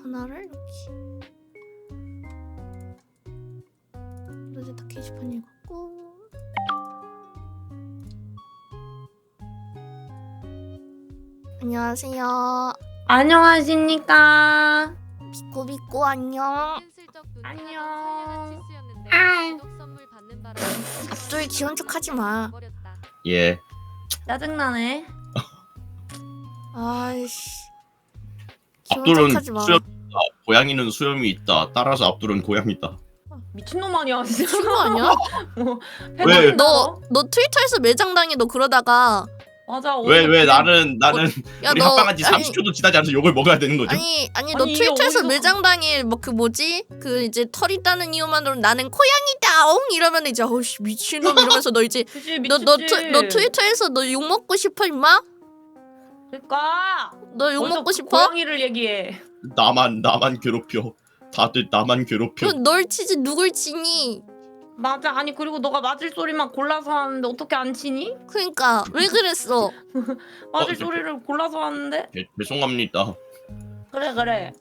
전화를 이렇게 로제타 게시판 읽었고 안녕하세요. 안녕하십니까. 비꼬비꼬 안녕. 안녕. 앞둘 귀여운 척 하지 마. 예. 짜증나네. 아이씨. 귀여운 압둘은 척 하지 마. 수염이 있다. 고양이는 수염이 있다. 따라서 압둘은 고양이다. 미친놈 아니야 진짜. 친구 아니야? 왜? 너 트위터에서 매장당해. 너 그러다가 맞아. 왜 나는 야, 우리 너- 합방한 지 아니- 30초도 지나지 않아서 욕을 먹어야 되는 거죠? 아니 너 아니, 이게 트위터에서 어디서- 매장당해. 뭐 그 뭐지? 그 이제 털 있다는 이유만으로 나는 코양이다옹 이러면 이제 어우씨 미친놈 이러면서 너 이제 그치, 너 미쳤지. 트위터에서 너 욕 먹고 싶어 임마? 그러니까. 너 욕 어디서 먹고 싶어? 고양이를 얘기해. 나만 괴롭혀. 다들 나만 괴롭혀. 널 치지 누굴 치니? 맞아. 아니 그리고 너가 맞을 소리만 골라서 하는데 어떻게 안 치니? 그러니까 왜 그랬어? 맞을 저- 소리를 골라서 하는데. 죄송합니다. 그래.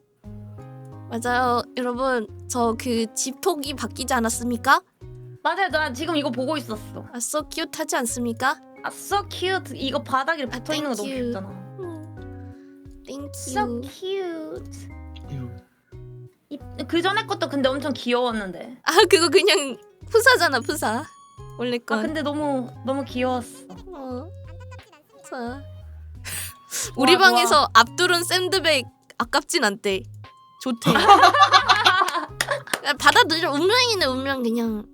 맞아요 여러분 저 그 집톡이 바뀌지 않았습니까? 맞아. 나 지금 이거 보고 있었어. 아 so cute 하지 않습니까? 아 so cute. 이거 바닥에 붙어 있는 거 너무 Thank you. 귀엽잖아. Thank So you. cute. 그 전에 것도 근데 엄청 귀여웠는데. 아 그거 그냥 푸사잖아 푸사. 원래 아 건. 근데 너무 귀여웠어. 자. 우리 좋아, 방에서 압둘은 샌드백 아깝진 않대. 좋대. 야, 받아들여. 운명이네 운명 그냥.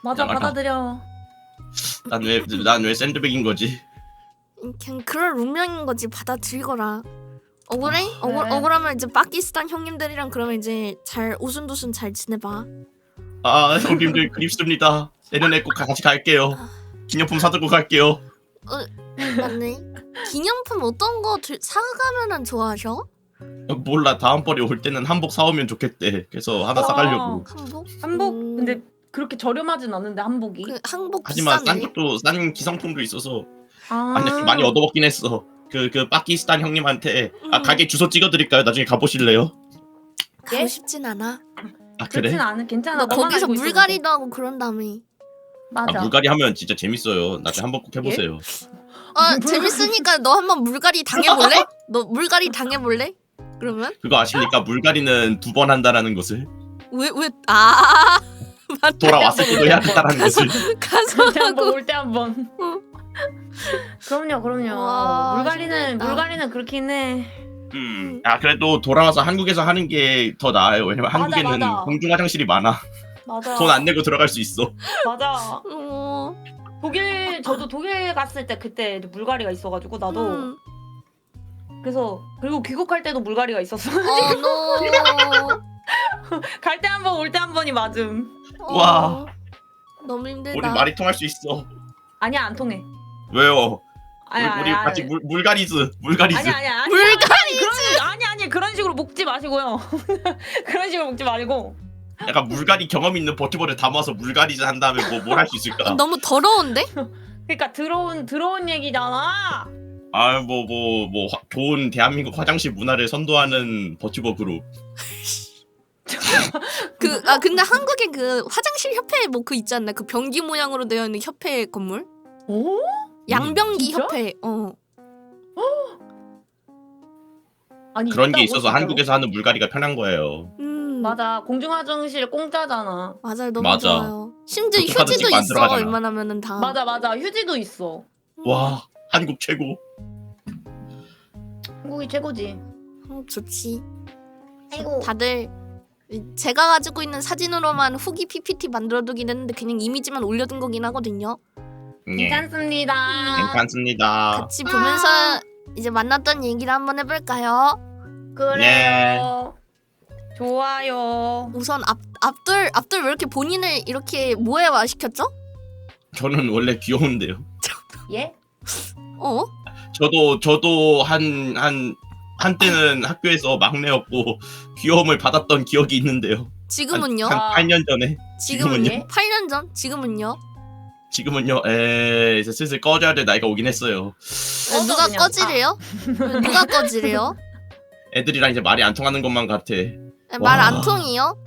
맞아 미안하다. 받아들여. 난 왜 샌드백인 거지? 그냥 그럴 운명인 거지. 받아들이거라. 억울해? 그래. 억울하면 이제 파키스탄 형님들이랑 그러면 이제 잘 오순도순 잘 지내봐. 아 형님들 그립습니다. 내년에 꼭 같이 갈게요. 기념품 사들고 갈게요. 맞네. 기념품 어떤 거 사가면은 좋아하셔? 몰라 다음번에 올 때는 한복 사오면 좋겠대. 그래서 하나 사가려고. 한복? 한복 근데 그렇게 저렴하진 않은데 한복이. 그 한복 하지만 비싸네. 싼 기성품도 있어서 아. 아니 많이 얻어먹긴 했어. 그 파키스탄 형님한테 가게 주소 찍어드릴까요? 나중에 가보실래요? 가고 예? 싶진 않아. 아 그래? 그렇진 않은 괜찮아. 너 너만 거기서 알고 있어도 돼. 물갈이도 하고 그런다며. 맞아. 물갈이 하면 진짜 재밌어요. 나중에 한번 꼭 해보세요. 재밌으니까 너 한번 물갈이 당해볼래? 너 물갈이 당해볼래? 그러면? 그거 아십니까? 물갈이는 2번 한다라는 것을 왜 맞다. 돌아왔을 때도 해야 한다라는 것을. 가서 올 때 한번 하고 올 때 한번. 그럼요. 와, 물갈이는 신기하다. 그렇긴 해. 그래도 돌아와서 한국에서 하는 게 더 나아요. 왜냐면 맞아, 한국에는 맞아. 공중 화장실이 많아. 맞아. 돈 안 내고 들어갈 수 있어. 맞아. 어, 저도 독일 갔을 때 그때 물갈이가 있어가지고 나도 음. 그래서 그리고 귀국할 때도 물갈이가 있었어. 노. 갈 때 한 번 올 때 한 번이 맞음. 와. 너무 우리 힘들다. 말이 통할 수 있어. 아니야 안 통해. 왜요? 아니야, 우리 아니야, 같이 아니야. 물갈이즈. 아니야. 아니 그런 식으로 먹지 마시고요. 그런 식으로 먹지 말고. 약간 물갈이 경험 있는 버티버를 담아서 물갈이즈 한 다음에 뭘 할 수 있을까? 너무 더러운데? 그러니까 들어온 얘기잖아. 좋은 대한민국 화장실 문화를 선도하는 버티버 그룹. 근데 한국에 그 화장실 협회 뭐 그 있지 않나? 그 변기 모양으로 되어 있는 협회 건물? 오? 양변기 진짜? 협회. 아니 그런 게 있다고, 있어서 진짜로? 한국에서 하는 물갈이가 편한 거예요. 맞아 공중 화장실 공짜잖아. 맞아요. 너무 맞아. 좋아요. 심지어 교통카드 휴지도 찍고 안 있어. 들어가잖아. 웬만하면은 다. 맞아 휴지도 있어. 와 한국 최고. 한국이 최고지. 좋지. 아이고. 다들 제가 가지고 있는 사진으로만 후기 PPT 만들어두긴 했는데 그냥 이미지만 올려둔 거긴 하거든요. 네. 괜찮습니다. 괜찮습니다. 같이 보면서 이제 만났던 얘기를 한번 해볼까요? 그래요. 좋아요. 우선 앞둘 왜 이렇게 본인을 이렇게 모해화 시켰죠? 저는 원래 귀여운데요. 예? 어? 저도 한때는 학교에서 막내였고 귀여움을 받았던 기억이 있는데요. 지금은요? 한 8년 전에. 지금은요? 예? 8년 전? 지금은요? 지금은요. 이제 슬슬 꺼져야 될 나이가 오긴 했어요. 꺼져, 누가 그냥. 꺼지래요? 누가 꺼지래요? 애들이랑 이제 말이 안 통하는 것만 같아. 말 안 와. 통이요?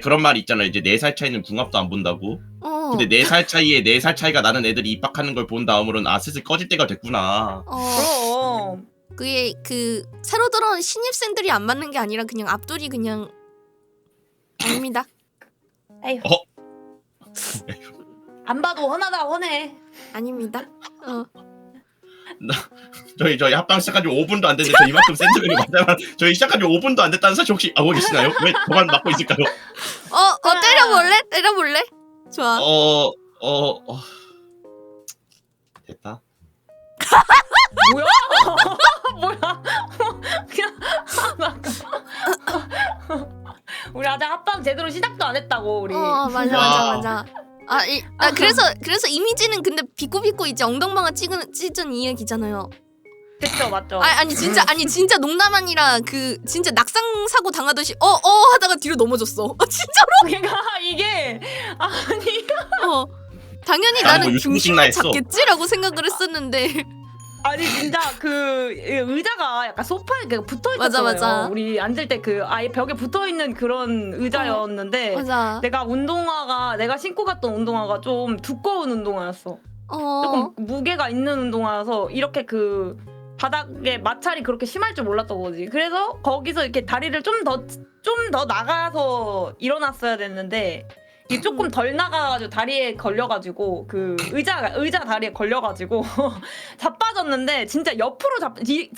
그런 말이 있잖아. 이제 4살 차이는 궁합도 안 본다고. 근데 4살 차이에 4살 차이가 나는 애들이 입학하는 걸 본 다음으로는 아 슬슬 꺼질 때가 됐구나. 그럼. 그게 그 새로 들어온 신입생들이 안 맞는 게 아니라 그냥 앞돌이 그냥 아닙니다. 에휴. 어? 안 봐도 훤하다 훤해. 아닙니다. 저희 합방 시작한 지 5분도 안 됐는데 저 이만큼 센 소리를 맞아요. 저희 시작한 지 5분도 안 됐다는 사실 혹시 알고 계시나요? 왜 저만 맡고 있을까요? 때려볼래? 때려볼래? 좋아. 됐다. 뭐야? 뭐야? 그냥 우리 아직 합방 제대로 시작도 안 했다고 우리. 맞아. 그래서 이미지는 근데 비꼬비꼬 이제 엉덩방아 찢은 이야기잖아요. 그쵸 맞죠. 아니 진짜 농담 아니라 그 진짜 낙상 사고 당하듯이 하다가 뒤로 넘어졌어. 진짜로? 그러니까 이게 아니 당연히 난 나는 뭐 중심을 했어. 잡겠지라고 생각을 했었는데. 아니 진짜 그 의자가 약간 소파에 붙어 있었어요. 맞아. 우리 앉을 때 그 아예 벽에 붙어 있는 그런 의자였는데 맞아. 내가 신고 갔던 운동화가 좀 두꺼운 운동화였어. 조금 무게가 있는 운동화여서 이렇게 그 바닥에 마찰이 그렇게 심할 줄 몰랐던 거지. 그래서 거기서 이렇게 다리를 좀 더 나가서 일어났어야 됐는데 이게 조금 덜 나가가지고 다리에 걸려가지고 그 의자 다리에 걸려가지고 자빠졌는데 진짜 옆으로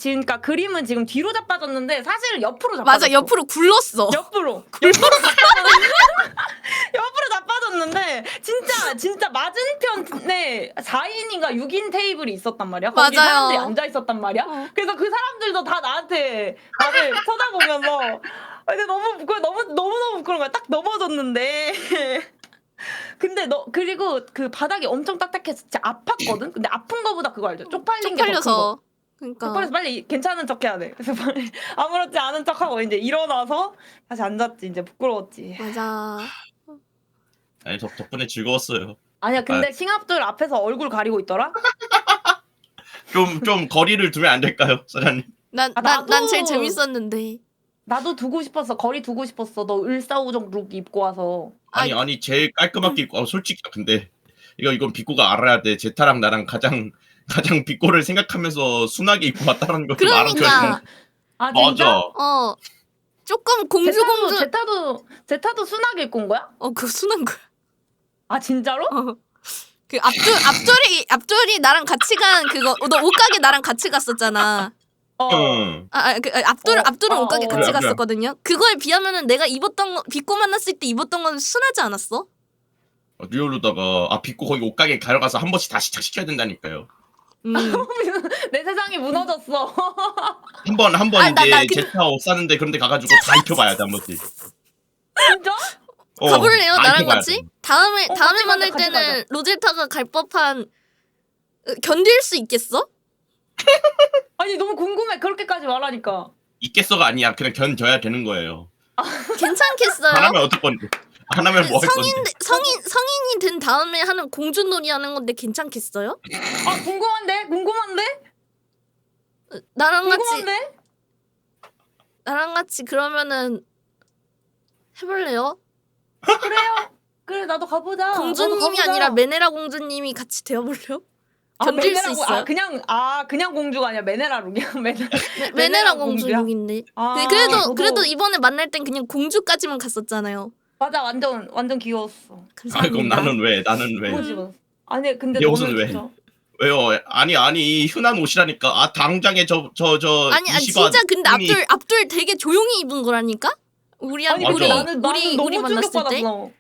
그러니까 그림은 지금 뒤로 자빠졌는데 사실 옆으로 자빠졌어. 맞아, 옆으로 굴렀어. 옆으로 자빠졌는데 진짜 맞은편에 4인인가 6인 테이블이 있었단 말이야. 거기 맞아요. 사람들이 앉아 있었단 말이야. 그래서 그 사람들도 다 나를 쳐다보면서 근데 너무 부끄러운 거야. 딱 넘어졌는데. 근데 그리고 그 바닥이 엄청 딱딱해서 진짜 아팠거든. 근데 아픈 거보다 그거 알죠? 쪽팔린 게 더 큰 거. 쪽팔려서. 그러니까. 쪽팔려서 빨리 괜찮은 척 해야 돼. 그래서 빨리 아무렇지 않은 척하고 이제 일어나서 다시 앉았지. 이제 부끄러웠지. 맞아. 아니 덕분에 즐거웠어요. 아니야 근데 싱합들 앞에서 얼굴 가리고 있더라? 좀 거리를 두면 안 될까요, 사장님? 난 제일 재밌었는데. 나도 두고 싶었어. 거리 두고 싶었어. 너 을사오정 룩 입고 와서. 아니 제일 깔끔하게 입고 솔직히 근데 이건 비꼬가 알아야 돼. 제타랑 나랑 가장 비꼬를 생각하면서 순하게 입고 왔다는 거 좀 그러니까. 아 진짜? 맞아. 조금 공주. 제타도 순하게 입고 온 거야? 그거 순한 거야. 아 진짜로? 그 앞돌이 나랑 같이 간 그거 너 옷가게 나랑 같이 갔었잖아. 응. 앞돌은 옷가게 같이 그래. 갔었거든요. 그거에 비하면은 내가 입었던 거 비꼬 만났을 때 입었던 건 순하지 않았어? 리얼로다가 비꼬 거기 옷가게 가려가서 한 번씩 다 시작시켜야 된다니까요. 내 세상이 무너졌어. 한 번 나 이제 제타 옷 사는데 그런데 가가지고 다 입혀봐야 돼 한 번씩. 진짜? 가볼래요? 다 나랑 입혀봐야 같이? 돼. 다음에 같이 만날 가자. 때는 로제타가 갈 법한 견딜 수 있겠어? 아니 너무 궁금해. 그렇게까지 말하니까. 있겠어가 아니야. 그냥 견뎌야 되는 거예요. 괜찮겠어요? 하나면 어떨 건데? 하나면 뭐 할 건데? 성인이 된 다음에 하는 공주놀이 하는 건데 괜찮겠어요? 아 궁금한데? 나랑 같이 그러면은 해볼래요? 그래요. 그래 나도 가보자. 공주님이 아니라 메네라 공주님이 같이 되어볼래요? 견딜 수 있어요? 그냥 공주가 아니라 메네라 룩이야. 메네라 공주 공주야? 룩인데. 아, 그래도 이번에 만날 땐 그냥 공주까지만 갔었잖아요. 맞아 완전 귀여웠어. 그럼 감사합니다. 나는 왜? 아니 근데 내 옷은 너는 왜? 진짜 왜요? 아니 흔한 옷이라니까. 당장에 저 아니 이시바 진짜 근데 분이- 앞돌 되게 조용히 입은 거라니까? 아니 근데 맞아. 나는 우리 너무 만났을 때? 충격받았어.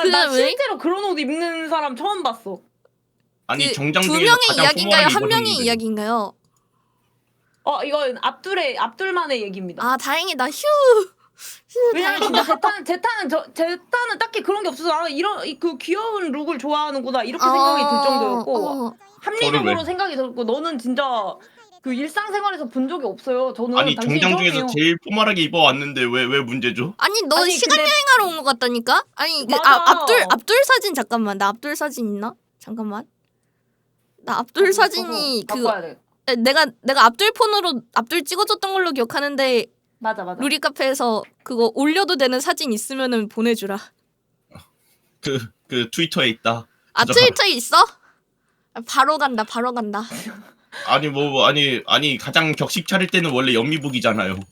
그래, 나 왜? 실제로 그런 옷 입는 사람 처음 봤어. 아니 그 정장 두 중에서 명의 가장 이야기인가요? 한 소모하는 명의 입었는데. 이야기인가요? 이건 앞둘만의 얘기입니다. 아 다행이다. 휴. 왜냐면 진짜 제타는 딱히 그런 게 없어서 이런 그 귀여운 룩을 좋아하는구나 이렇게 생각이 들 정도였고 합리적으로 왜? 생각이 들었고 너는 진짜 그 일상생활에서 본 적이 없어요. 저는 아니 당신이 정장 중에서 처음이에요. 제일 포멀하게 입어왔는데 왜 문제죠? 아니 너 아니, 시간 근데- 여행하러 온 것 같다니까? 아니 맞아. 앞돌 사진 잠깐만. 나 앞돌 사진 있나? 잠깐만. 나 앞돌 사진이 바꿔야 돼. 내가 앞돌 폰으로 앞돌 찍어줬던 걸로 기억하는데 맞아 맞아. 루리 카페에서 그거 올려도 되는 사진 있으면은 보내주라. 그 트위터에 있다. 아 가져가. 트위터에 있어? 바로 간다. 바로 간다. 아니 가장 격식 차릴 때는 원래 연미복이잖아요. 연미복을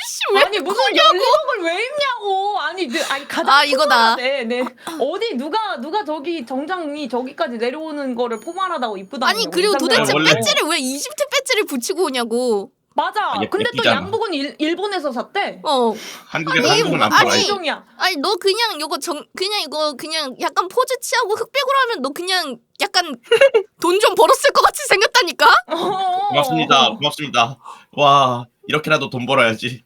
씨 왜? 아니 무슨 연립복을 왜 입냐고. 아니 가장 아, 이거다. 네. 어디 누가 저기 정장이 저기까지 내려오는 거를 포멀하다고 이쁘다. 아니 그리고 도대체 원래- 배지를 왜 이집트 배지를 붙이고 오냐고. 맞아. 아니, 근데 또 예쁘잖아. 양복은 일본에서 샀대. 한국에서 아니, 한국은 안 아니, 팔아요. 정이야. 아니 너 그냥 이거 그냥 약간 포즈 취하고 흑백으로 하면 너 그냥 약간 돈 좀 벌었을 것 같이 생겼다니까. 고맙습니다. 와 이렇게라도 돈 벌어야지.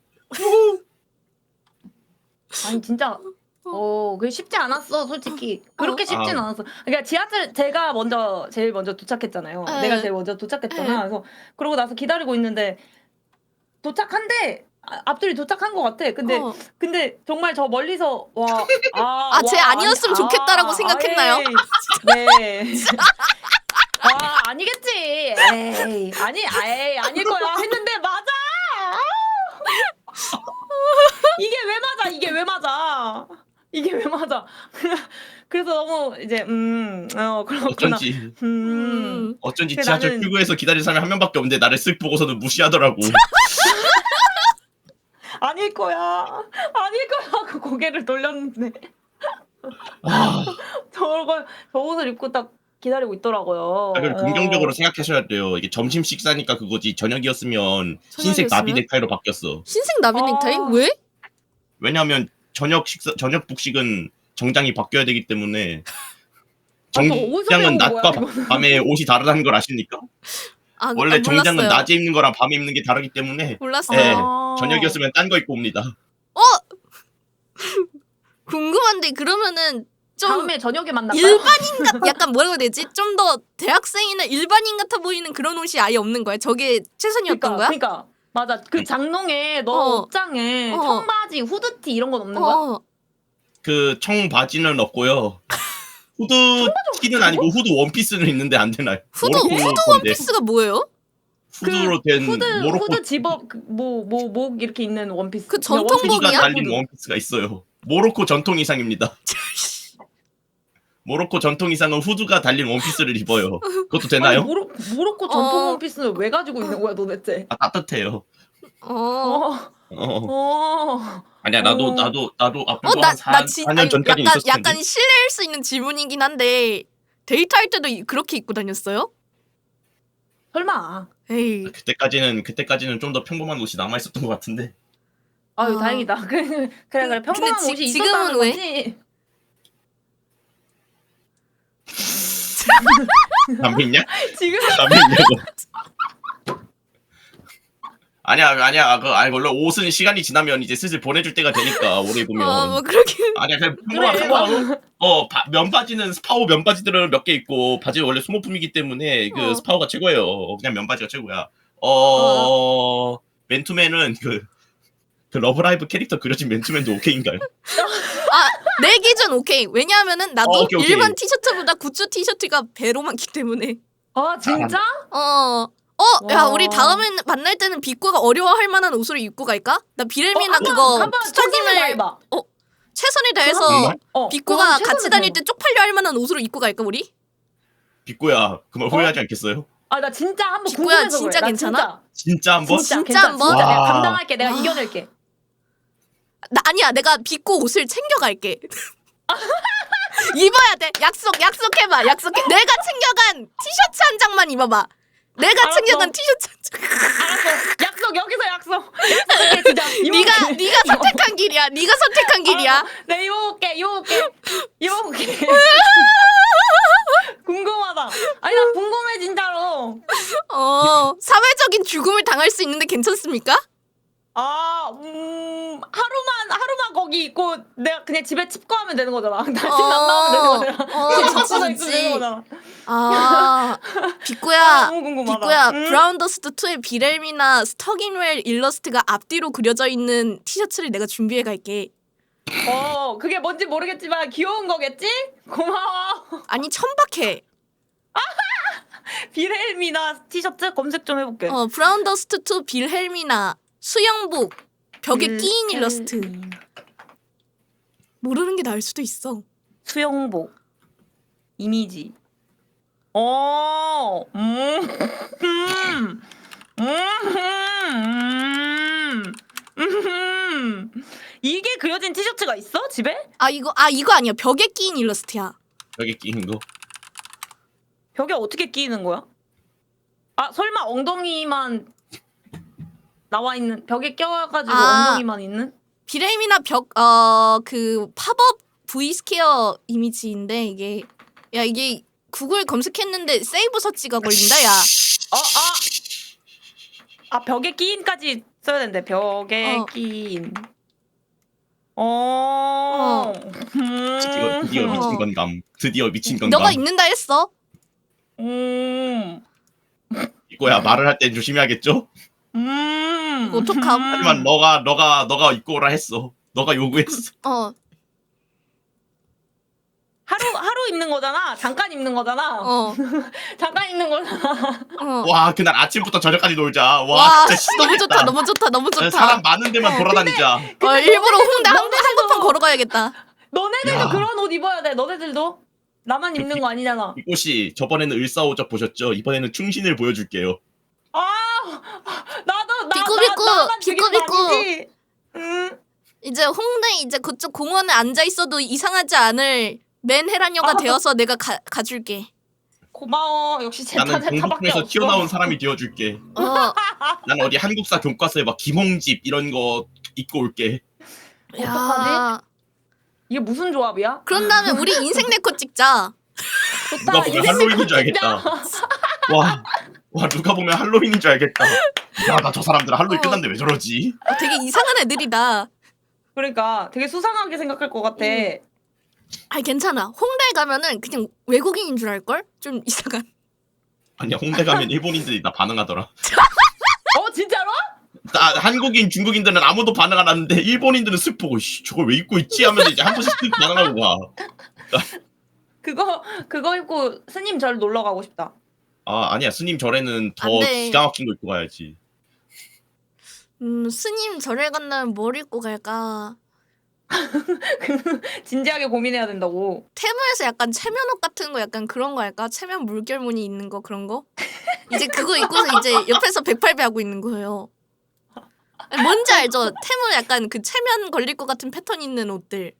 아니 진짜 그게 쉽지 않았어 솔직히. 그렇게 쉽진 아. 않았어. 그러니까 지하철 제가 제일 먼저 도착했잖아요. 네. 내가 제일 먼저 도착했잖아. 그래서 그러고 나서 기다리고 있는데 도착한데 앞들이 도착한 것 같아. 근데 정말 저 멀리서 쟤 아니었으면 좋겠다라고 생각했나요? 네. 아니겠지. 에이 아닐 거야 했는데 맞아. 이게 왜 맞아? 그래서 너무 이제 그렇구나. 어쩐지 근데 지하철 나는- 출구에서 기다린 사람이 한 명밖에 없는데 나를 쓱 보고서는 무시하더라고. 아닐 거야 하고 고개를 돌렸는데 아, 저 옷을 입고 딱 기다리고 있더라고요. 그걸 긍정적으로 생각하셔야 돼요. 이게 점심 식사니까 그거지 저녁이었으면 흰색 저녁이었으면? 나비 넥타이로 바뀌었어. 흰색 나비 넥타이? 왜? 왜냐하면 저녁 북식은 정장이 바뀌어야 되기 때문에 또 어디서 정장은 배운 낮과 거야, 이거는? 밤에 옷이 다르다는 걸 아십니까? 원래 정장은 몰랐어요. 낮에 입는 거랑 밤에 입는 게 다르기 때문에 몰랐어요. 네. 저녁이었으면 딴 거 입고 옵니다. 궁금한데 그러면은 좀 다음에 저녁에 만날까요? 일반인 같 약간 뭐라고 해야 되지? 좀 더 대학생이나 일반인 같아 보이는 그런 옷이 아예 없는 거야? 저게 최선이었던 거야? 그러니까 맞아. 그 장롱에 너 어. 옷장에 어. 청바지, 후드티 이런 건 없는 거야? 그 청바지는 없고요. 후드 티는 아니고 후드 원피스는 있는데 안 되나요? 후드 모로코 건데. 원피스가 뭐예요? 후드로 된 모로코 후드 집업 목 이렇게 있는 원피스. 그 그냥 전통복이야? 후드가 원피스야, 달린 후드. 원피스가 있어요. 모로코 전통 의상입니다. 모로코 전통 의상은 후드가 달린 원피스를 입어요. 그것도 되나요? 아니, 모로코 전통 어. 원피스는 왜 가지고 있는 거야 도대체? 따뜻해요. 아니야 나도 앞으로 한 4년 전까지 있었을 텐데. 약간 실례할 수 있는 질문이긴 한데 데이트할 때도 그렇게 입고 다녔어요? 설마. 에이. 그때까지는 좀 더 평범한 옷이 남아 있었던 것 같은데. 아유 아. 다행이다. 그래 평범한 근데 옷이 지금은 있었다는 왜? 거지. 남편 있냐? 지금 남편 있냐고. 아니야 원래 옷은 시간이 지나면 이제 슬슬 보내줄 때가 되니까 오래 보면. 뭐 그렇게 아니야 그냥 그래, 평범한 면바지는 스파오 면바지들은 몇 개 있고 바지는 원래 소모품이기 때문에 그 스파오가 최고예요. 그냥 면바지가 최고야. 맨투맨은 그 러브라이브 캐릭터 그려진 맨투맨도 오케이인가요? 내 기준 오케이. 왜냐하면은 나도 오케이. 일반 티셔츠보다 굿즈 티셔츠가 배로 많기 때문에. 아 진짜? 야 와. 우리 다음에 만날 때는 비꼬가 어려워할 만한 옷으로 입고 갈까? 나 비레미나 그거 한번 최선을 스토킹을 다해봐. 최선을 다해서 정말? 비꼬가 그럼 같이 최선을 다닐 다해봐. 때 쪽팔려 할 만한 옷으로 입고 갈까 우리? 빅고야 그말 후회하지 않겠어요? 나 진짜 한번 비꼬야, 궁금해서 진짜 그래. 나 괜찮아? 진짜 한번? 진짜 괜찮아. 한번? 진짜 내가 와. 감당할게. 내가 와. 이겨낼게. 아니야 내가 비꼬 옷을 챙겨갈게. 입어야 돼. 약속해봐. 약속해. 내가 챙겨간 티셔츠 한 장만 입어봐. 내가 알았어. 챙겨간 티셔츠 한 장. 알았어. 약속 여기서 약속. 약속해 진짜. 네가 선택한 길이야. 네가 선택한 길이야. 네 입어볼게. 궁금하다. 아니 나 궁금해 진짜로. 사회적인 죽음을 당할 수 있는데 괜찮습니까? 하루만 거기 있고 내가 그냥 집에 칩거하면 되는 거잖아. 다시 안 나오면 되는 거잖아. 좋지, 있으면 좋지. 되는 거잖아. 비꼬야. 너무 궁금하다. 비꼬야. 브라운 더스트 2의 비렐미나 스터긴웰 일러스트가 앞뒤로 그려져 있는 티셔츠를 내가 준비해 갈게. 그게 뭔지 모르겠지만 귀여운 거겠지? 고마워. 아니 천박해. 비렐미나 티셔츠 검색 좀 해볼게. 브라운 더스트 2 빌헬미나 수영복 벽에 끼인 일러스트. 모르는 게 나을 수도 있어. 수영복 이미지. 이게 그려진 티셔츠가 있어 집에? 이거 아니야. 벽에 끼인 일러스트야. 여기 끼는 거. 벽에 어떻게 끼는 거야? 설마 엉덩이만 나와 있는 벽에 껴가지고 엉덩이만 있는? 비레임이나 그 팝업 V스퀘어 이미지인데 이게 이게 구글 검색했는데 세이브 서치가 걸린다 야. 벽에 끼인까지 써야 된대. 벽에 끼인. 드디어 미친 건감. 드디어 미친 건감. 너가 읽는다 했어. 이거야 말을 할 땐 조심해야겠죠? 이거 어떡함? 하지만 너가 입고 오라 했어. 너가 요구했어. 하루 입는 거잖아. 잠깐 입는 거잖아. 잠깐 입는 거잖아. 와 그날 아침부터 저녁까지 놀자. 와 진짜 너무 신나겠다. 좋다. 너무 좋다. 너무 좋다. 사람 많은 데만 돌아다니자. 일부러 홍대 한복판 걸어가야겠다. 너네들도 그런 옷 입어야 돼. 너네들도. 나만 입는 거 아니잖아. 이곳이 저번에는 을사오적 보셨죠? 이번에는 충신을 보여줄게요. 비꾸비꾸. 이제 홍대 이제 그쪽 공원에 앉아 있어도 이상하지 않을 맨헤라녀가 되어서 내가 가줄게. 고마워. 역시 나는 제타밖에 공동에서 없어. 튀어나온 사람이 되어줄게. 난 어디 한국사 교과서에 막 김홍집 이런 거 입고 올게. 어떡하지? 이게 무슨 조합이야? 그런 다음에 우리 인생 네컷 찍자. 누가 보면 할로윈인 줄 알겠다. 와 누가 보면 할로윈인 줄 알겠다. 나 저 사람들 할로윈 끝났는데 왜 저러지? 되게 이상한 애들이다. 그러니까 되게 수상하게 생각할 것 같아. 괜찮아. 홍대 가면은 그냥 외국인인 줄 알걸? 좀 이상한. 아니야 홍대 가면 일본인들이 나 반응하더라. 진짜로? 한국인 중국인들은 아무도 반응 안 하는데 일본인들은 쓱 보고 저걸 왜 입고 있지 하면서 이제 한 번씩 쓱 반응하고 가. 그거 입고 스님 절 놀러 가고 싶다. 아니야 스님 절에는 더 안 돼. 기가 막힌 거 입고 가야지. 스님 절에 간다면 뭘 입고 갈까? 진지하게 고민해야 된다고. 테무에서 약간 체면옷 같은 거 약간 그런 거 할까? 체면 물결무늬 있는 거 그런 거? 이제 그거 입고서 이제 옆에서 108배 하고 있는 거예요. 뭔지 알죠? 테무 약간 그 체면 걸릴 것 같은 패턴 있는 옷들.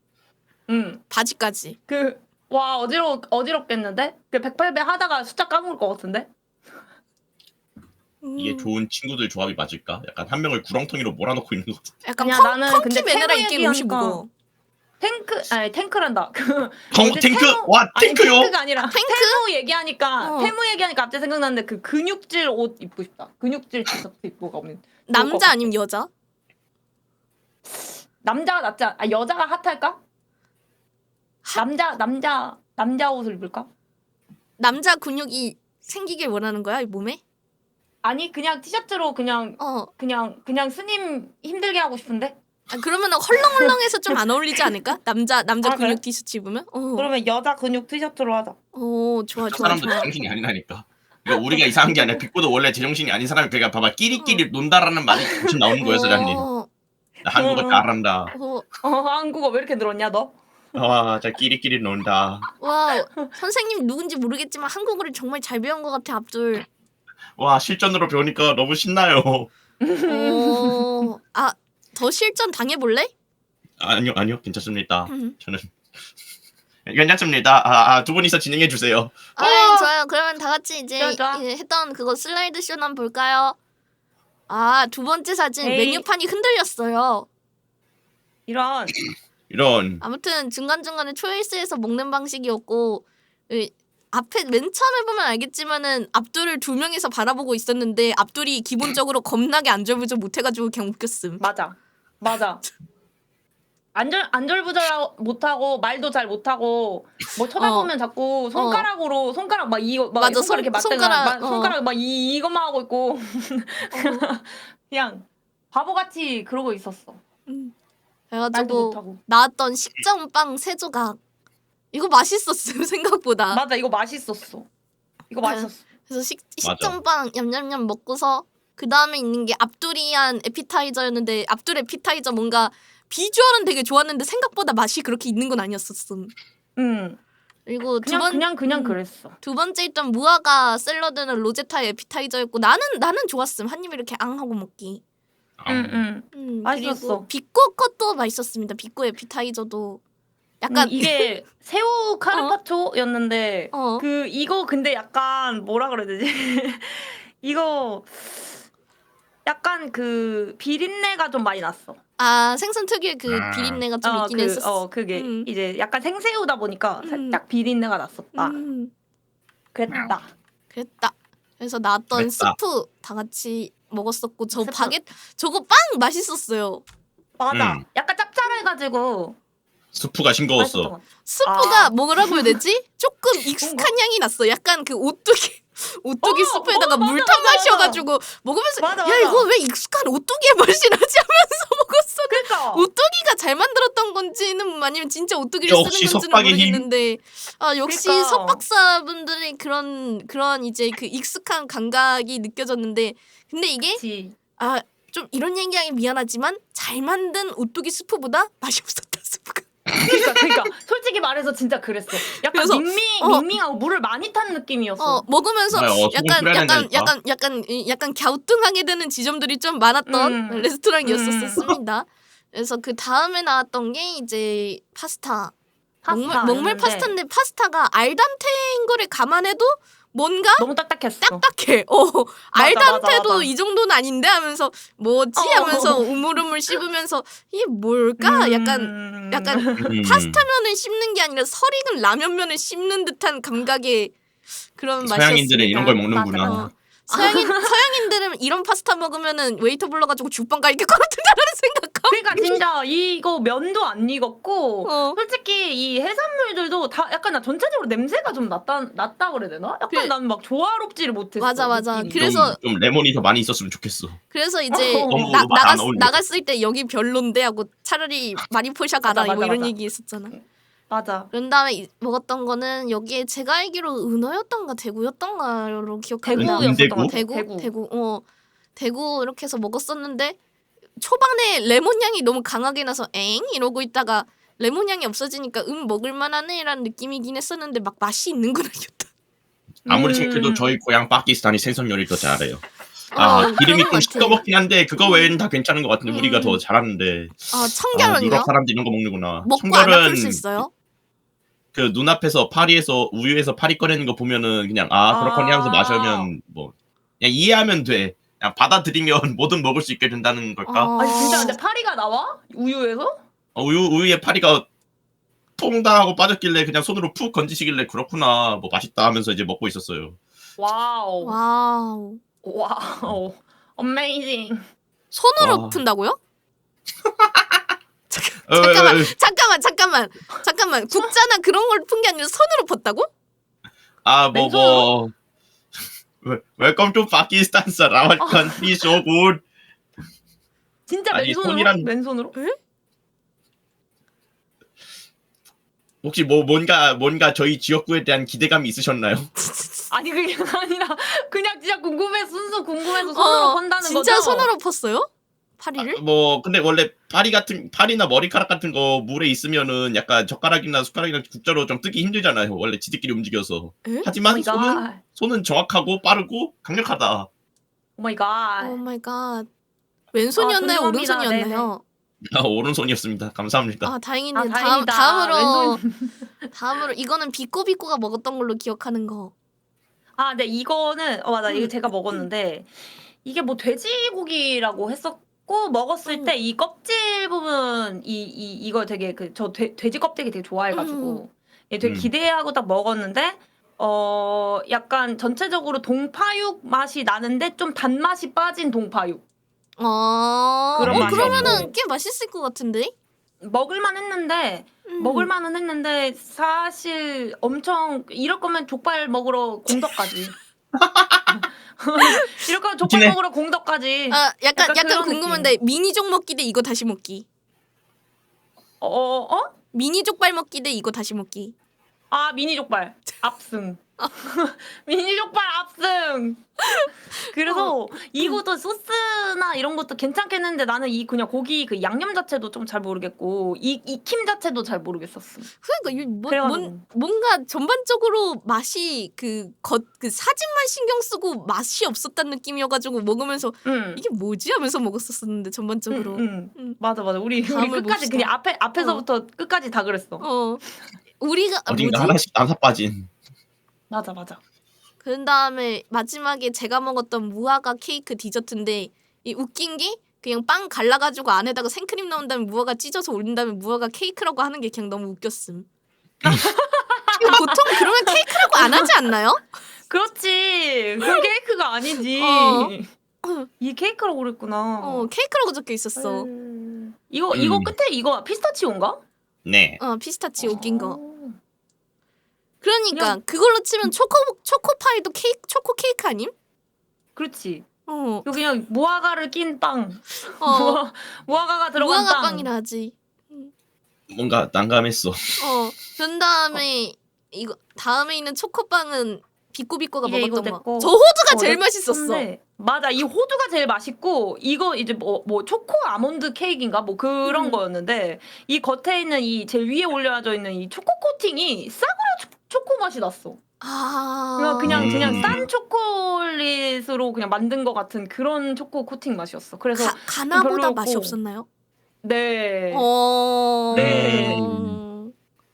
바지까지. 어지럽겠는데? 그 108배 하다가 숫자 까먹을 것 같은데? 이게 좋은 친구들 조합이 맞을까? 약간 한 명을 구렁텅이로 몰아넣고 있는 거. 약간 나는 펑키 근데 매너라 테무 입기엔 옷이 얘기하니까 무거워. 탱크란다. 탱크? 아니, 탱크요? 탱크가 아니라 테무 얘기하니까 갑자기 생각났는데 그 근육질 옷 입고 싶다. 근육질 티셔츠 입고 가면 남자 아니면 여자? 남자가 낫지 여자가 핫할까? 남자 옷을 입을까? 남자 근육이 생기길 원하는 거야 이 몸에? 아니 그냥 티셔츠로 그냥 스님 힘들게 하고 싶은데? 그러면 헐렁헐렁해서 좀 안 어울리지 않을까? 남자 근육 그래? 티셔츠 입으면? 그러면 여자 근육 티셔츠로 하자. 좋아. 저 사람도 제정신이 아니라니까. 그러니까 우리가 이상한 게 아니라 빅보도 원래 제정신이 아닌 사람이 그러니까 봐봐 끼리끼리 논다라는 말이 지금 나오는 거예요 소장님. 나 한국어 잘한다. 한국어 왜 이렇게 늘었냐 너? 자 끼리끼리 논다. 와 선생님 누군지 모르겠지만 한국어를 정말 잘 배운 것 같아 압둘. 와 실전으로 배우니까 너무 신나요. 더 실전 당해볼래? 아니요 괜찮습니다. 저는 괜찮습니다. 두 분이서 진행해 주세요. 좋아요. 그러면 다 같이 이제 좋아. 했던 그거 슬라이드 쇼 한번 볼까요? 두 번째 사진 에이. 메뉴판이 흔들렸어요. 이런. 아무튼 중간중간에 초이스에서 먹는 방식이었고 앞에 맨 처음에 보면 알겠지만은 압둘을 2명이서 바라보고 있었는데 압둘이 기본적으로 겁나게 안절부절 못해가지고 그냥 웃겼음. 맞아. 안절부절 못하고 말도 잘 못하고 뭐 쳐다보면 자꾸 손가락 막 맞아, 손가락 이렇게 손가락, 손가락 막 이것만 하고 있고 그냥 바보같이 그러고 있었어. 말도 그래가지고 못하고. 나왔던 식전빵 3조각 이거 맛있었어요 생각보다. 맞아 이거 맛있었어. 그래서 식전빵 냠냠냠 먹고서 그 다음에 있는 게 압두리안 에피타이저였는데 압둘 에피타이저 뭔가 비주얼은 되게 좋았는데 생각보다 맛이 그렇게 있는 건 아니었었음. 그리고 그냥 그랬어. 두 번째 있던 무화과 샐러드는 로제타의 에피타이저였고 나는 좋았음. 한 입 이렇게 앙 하고 먹기. 맛있었어. 그리고 빅고 것도 맛있었습니다. 빅고 에피타이저도 약간 이게 새우 카르파초였는데 그 이거 근데 약간 뭐라 그래야 되지? 이거 약간 그 비린내가 좀 많이 났어. 아 생선 특유의 그 비린내가 좀 있긴 했었어. 그게 이제 약간 생새우다 보니까 살짝 비린내가 났었다. 그랬다. 그래서 나왔던 그랬다. 스프 다 같이 먹었었고 저 스프. 바게트 저거 빵 맛있었어요. 맞아. 약간 짭짤해가지고 스프가 맛있었던 싱거웠어. 것 같아. 스프가 뭐라고 해야 되지? 조금 익숙한 향이 났어. 약간 그 오뚜기 스프에다가 맞아, 물탕 맞아, 마셔가지고 먹으면서 맞아, 야 맞아. 이거 왜 익숙한 오뚜기의 맛이 나지 하면서 먹었어. 그러니까 오뚜기가 잘 만들었던 건지는 아니면 진짜 오뚜기를 역시 쓰는 건지는 석박의 힘. 모르겠는데 역시 그러니까. 석박사분들의 그런 이제 그 익숙한 감각이 느껴졌는데 근데 이게 그치. 좀 이런 얘기하기 미안하지만 잘 만든 오뚜기 스프보다 맛이 없었다 스프가. 그러니까 솔직히 말해서 진짜 그랬어. 약간 그래서, 밍밍하고 물을 많이 탄 느낌이었어. 먹으면서 소금 뿌려야 된다니까. 약간 갸우뚱하게 되는 지점들이 좀 많았던 레스토랑이었었습니다. 그래서 그 다음에 나왔던 게 이제 파스타. 먹물 파스타인데 파스타가 알단테인 거를 감안해도 뭔가 너무 딱딱했어. 딱딱해. 알단테도 맞아. 이 정도는 아닌데 하면서 뭐지 하면서 우물우물 씹으면서 이게 뭘까? 약간 파스타면을 씹는 게 아니라 설익은 라면면을 씹는 듯한 감각의 그런 맛이었습니다. 서양인들은 이런 걸 먹는구나. 맞아. 서양인들은 이런 파스타 먹으면은 웨이터 불러가지고 죽방 갈길 것 같은가라는 생각하고. 그러니까 진짜 이거 면도 안 익었고 어. 솔직히 이 해산물들도 다 약간 나 전체적으로 냄새가 좀 났다 그래야 되나? 약간 그래. 난 막 조화롭지를 못했어. 맞아. 느낌이. 그래서 좀 레몬이 더 많이 있었으면 좋겠어. 그래서 이제 너무 맛안 어울려. 나갔을 때 여기 별론데 하고 차라리 마리포샤 가라 맞아, 뭐 이런 맞아. 얘기 했었잖아. 맞아. 그런 다음에 먹었던 거는 여기에 제가 알기로 은어였던가 대구였던가로 기억합니다. 대구였었던 것 같아. 대구 이렇게 해서 먹었었는데 초반에 레몬 향이 너무 강하게 나서 엥 이러고 있다가 레몬 향이 없어지니까 먹을만하네라는 느낌이긴 했었는데 막 맛이 있는 건 아니었다. 아무리 생각해도 저희 고향 파키스탄이 생선 요리를 더 잘해요. 그런 기름이 것 좀 같아. 시꺼멓긴 한데 그거 외에는 다 괜찮은 것 같은데 우리가 더 잘하는데. 청결은요? 유럽 사람들 이런 거 먹는구나. 먹고 안 아플 수 있어요? 그 눈앞에서 파리에서 우유에서 파리 꺼내는 거 보면은 그냥 그렇거니 하면서 마시면 뭐 그냥 이해하면 돼. 그냥 받아들이면 뭐든 먹을 수 있게 된다는 걸까? 아니 진짜 근데 파리가 나와? 우유에서? 우유에 파리가 통당 하고 빠졌길래 그냥 손으로 푹 건지시길래 그렇구나 뭐 맛있다 하면서 이제 먹고 있었어요. 와우. 어메이징. 손으로 와. 푼다고요? 어, 잠깐만. 국자나 그런 걸 푼 게 아니라 손으로 폈다고? Welcome to Pakistan, sir. Our country is so good. 진짜 아니, 맨손으로? 손이란- 맨손으로? 혹시 뭔가 저희 지역구에 대한 기대감이 있으셨나요? 아니 그게 아니라 그냥 진짜 순수 궁금해서 손으로 건다는 거죠? 진짜 손으로 폈어요? 파리를? 근데 원래 파리나 머리카락 같은 거 물에 있으면은 약간 젓가락이나 숟가락이나 국자로 좀 뜨기 힘들잖아요. 원래 지들끼리 움직여서. 에? 하지만 오마이갓. 손은 정확하고 빠르고 강력하다. 오마이갓. 오 마이 갓. 왼손이었나요? 존경합니다. 오른손이었나요? 오른손이었습니다. 감사합니다. 다행이네. 다행이다. 다음으로 이거는 비꼬비꼬가 먹었던 걸로 기억하는 거. 근데 이거는 맞아. 이거 제가 먹었는데 이게 뭐 돼지고기라고 했었고 먹었을 때 이 껍질 부분 이거 되게 저 돼지 껍데기 되게 좋아해가지고 되게 기대하고 딱 먹었는데 약간 전체적으로 동파육 맛이 나는데 좀 단맛이 빠진 동파육. 그런 맛이 그러면은 없고. 꽤 맛있을 것 같은데? 먹을만 했는데 사실 엄청 이럴 거면 족발 먹으러 공덕까지. 이럴 거면 족발 그치네. 먹으러 공덕까지. 약간 그런 궁금한데 미니족 먹기 대 이거 다시 먹기. 미니 미니 족발 먹기 대 이거 다시 먹기. 미니 족발 압승. 미니 족발 압승. 그래서 이것도 소스나 이런 것도 괜찮겠는데 나는 이 그냥 고기 그 양념 자체도 좀 잘 모르겠고 이 익힘 자체도 잘 모르겠었어. 그러니까 그래가지고. 뭔가 전반적으로 맛이 그 사진만 신경 쓰고 맛이 없었다는 느낌이어가지고 먹으면서 응. 이게 뭐지 하면서 먹었었는데 전반적으로. 맞아. 우리 다음을 끝까지 봅시다. 그냥 앞에서부터 끝까지 다 그랬어. 우리가 어딘가 뭐지? 하나씩 남사 빠진. 맞아. 그런 다음에 마지막에 제가 먹었던 무화과 케이크 디저트인데 이 웃긴 게 그냥 빵 갈라가지고 안에다가 생크림 넣은 다음에 무화과 찢어서 올린 다음에 무화과 케이크라고 하는 게 그냥 너무 웃겼음. 보통 그러면 케이크라고 안 하지 않나요? 그렇지. 그 케이크가 아니지. 이 케이크라고 그랬구나. 케이크라고 적혀 있었어. 이거 끝에 이거 피스타치오인가? 네. 피스타치오 웃긴 거. 아. 그러니까 그냥- 그걸로 치면 초코파이도 초코 케이크 아님? 그렇지. 어. 이거 그냥 무화과를 낀 빵. 어. 무화과가 들어간 무화과 빵. 빵이라 하지. 뭔가 난감했어. 그런 다음에 이거 다음에 있는 초코빵은 비꼬비꼬가 이제 이거 먹었던 거. 됐고. 저 호두가 제일 내 맛있었어. 건데. 맞아. 이 호두가 제일 맛있고 이거 이제 뭐 초코 아몬드 케이크인가 뭐 그런 거였는데 이 겉에 있는 이 제일 위에 올려져 있는 이 초코 코팅이 싸구려 초코 맛이 났어. 그냥 싼 초콜릿으로 그냥 만든 것 같은 그런 초코 코팅 맛이었어. 그래서 가나보다 별로였고. 맛이 없었나요? 네. 네.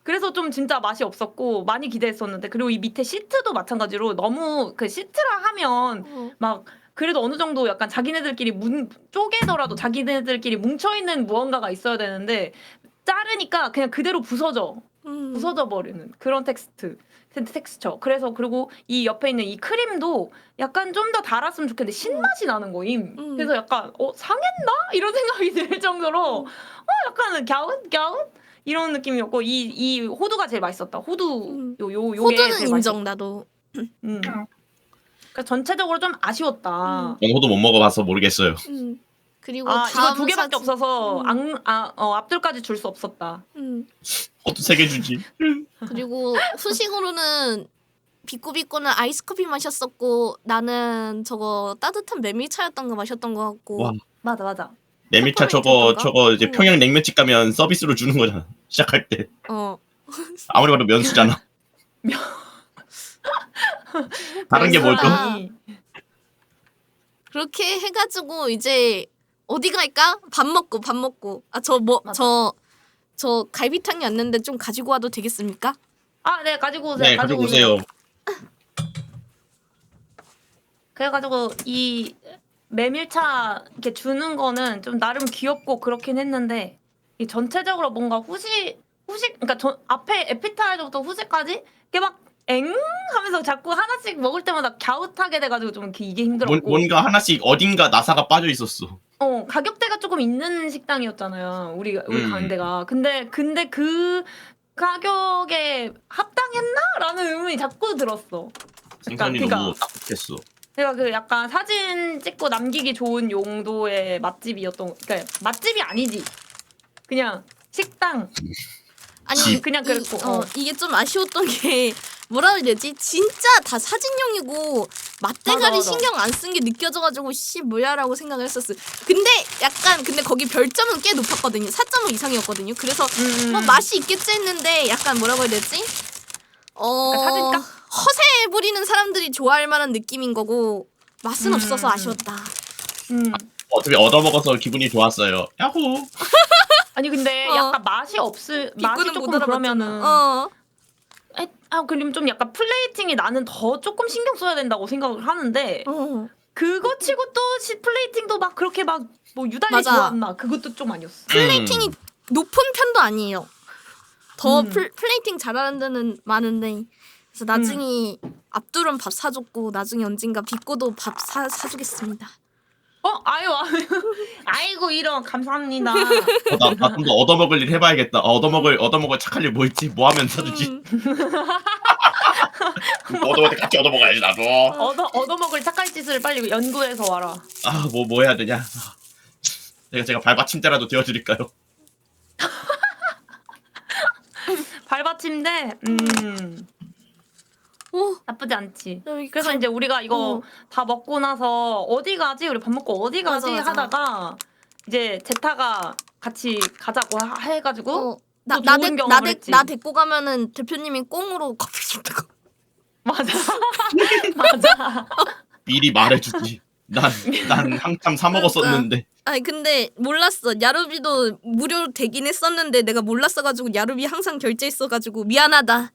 그래서 좀 진짜 맛이 없었고 많이 기대했었는데 그리고 이 밑에 시트도 마찬가지로 너무 그 시트라 하면 막 그래도 어느 정도 약간 자기네들끼리 쪼개더라도 자기네들끼리 뭉쳐있는 무언가가 있어야 되는데 자르니까 그냥 그대로 부서져 버리는 그런 텍스처. 그래서 그리고 이 옆에 있는 이 크림도 약간 좀 더 달았으면 좋겠는데 신맛이 나는 거임. 그래서 약간 상했나? 이런 생각이 들 정도로 약간 갸웃 이런 느낌이었고 이 호두가 제일 맛있었다. 호두 요게 호두는 제일 인정 맛있었다. 나도. 그러니까 전체적으로 좀 아쉬웠다. 저는 호두 못 먹어봐서 모르겠어요. 그리고 이거 다음 2개밖에 사진. 없어서 앞줄까지 줄 수 없었다. 호두 3개 주지. 그리고 후식으로는 비꼬비꼬는 아이스커피 마셨었고 나는 저거 따뜻한 메밀차였던 거 마셨던 거 같고. 와. 맞아. 메밀차 페퍼민트인가? 저거 이제 평양 냉면집 가면 서비스로 주는 거잖아. 시작할 때. 아무리 봐도 면수잖아. 다른 게 뭐죠? 그렇게 해가지고 이제 어디 갈까? 밥 먹고. 저 갈비탕이 왔는데 좀 가지고 와도 되겠습니까? 네, 가지고 오세요. 네, 가지고 오세요. 그래가지고 이 메밀차 이렇게 주는 거는 좀 나름 귀엽고 그렇긴 했는데 이 전체적으로 뭔가 후식 그러니까 앞에 에피타이저부터 후식까지 이게 막 하면서 자꾸 하나씩 먹을 때마다 갸웃하게 돼가지고 좀 이게 힘들었고 뭔가 하나씩 어딘가 나사가 빠져 있었어. 가격대가 조금 있는 식당이었잖아요. 우리 가는 데가. 근데 그 가격에 합당했나라는 의문이 자꾸 들었어. 생선이 그러니까 너무 딱딱했어. 제가 그 약간 사진 찍고 남기기 좋은 용도의 그러니까 맛집이 아니지. 그냥 식당. 아니 그냥 그랬고. 이게 좀 아쉬웠던 게 뭐라 해야 되지? 진짜 다 사진용이고 맛대가리 맞아. 신경 안 쓴 게 느껴져가지고 뭐야라고 생각을 했었어. 근데 거기 별점은 꽤 높았거든요. 4.5 이상이었거든요. 그래서 뭐 맛이 있겠지 했는데 약간 뭐라고 해야 되지? 사진가? 허세 부리는 사람들이 좋아할 만한 느낌인 거고 맛은 없어서 아쉬웠다. 어차피 얻어먹어서 기분이 좋았어요. 야호. 아니 근데 약간 맛이 조금 그러면은 그럼 좀 약간 플레이팅이 나는 더 조금 신경 써야 된다고 생각을 하는데 그거 치고 또 플레이팅도 막 그렇게 막 뭐 유달리 맞아. 좋았나 그것도 좀 아니었어. 플레이팅이 높은 편도 아니에요. 더 플레이팅 잘하는 데는 많은데 그래서 나중에 압둘은 밥 사줬고 나중에 언젠가 비꼬도 밥 사주겠습니다. 아이고 이런 감사합니다. 나 좀 더 얻어먹을 일 해봐야겠다. 얻어먹을 착할 일 뭐 있지? 뭐 하면 사주지? 얻어먹을 때 같이 얻어먹어야지 나도. 얻어먹을 착할 짓을 빨리 연구해서 와라. 뭐 해야 되냐? 제가 발받침대라도 되어드릴까요? 발받침대. 나쁘지 않지. 여기 그래서 이제 우리가 이거 다 먹고 나서 어디 가지? 우리 밥 먹고 어디 가지? 맞아. 하다가 이제 제타가 같이 가자고 해가지고 또 좋은 경험을 했지. 나 데리고 가면은 대표님이 꽁으로 커피 준다고. 맞아. 맞아. 미리 말해주지. 난 한참 사 먹었었는데. 아니 근데 몰랐어. 야루비도 무료로 되긴 했었는데 내가 몰랐어가지고 야루비 항상 결제했어가지고 미안하다.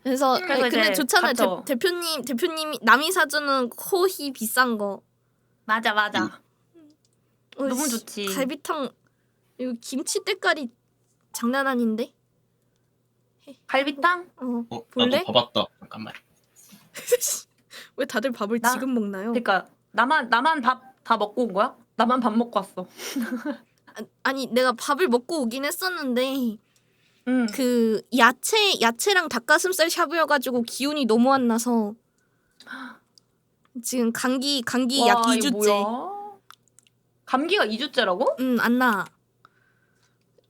그래서 아니, 근데 이제 좋잖아요. 갔죠. 대표님이 남이 사주는 코히 비싼 거. 맞아. 너무 좋지. 갈비탕 이거 김치 때깔이 장난 아닌데? 갈비탕? 볼래? 나도 봐봤다. 잠깐만. 왜 다들 밥을 나- 지금 먹나요? 그러니까 나만 밥 다 먹고 온 거야? 나만 밥 먹고 왔어. 아니 내가 밥을 먹고 오긴 했었는데 응. 그 야채랑 닭가슴살 샤브여가지고 기운이 너무 안 나서 지금 감기 와, 약 이거 2주째. 뭐야? 감기가 2주째라고? 안 나.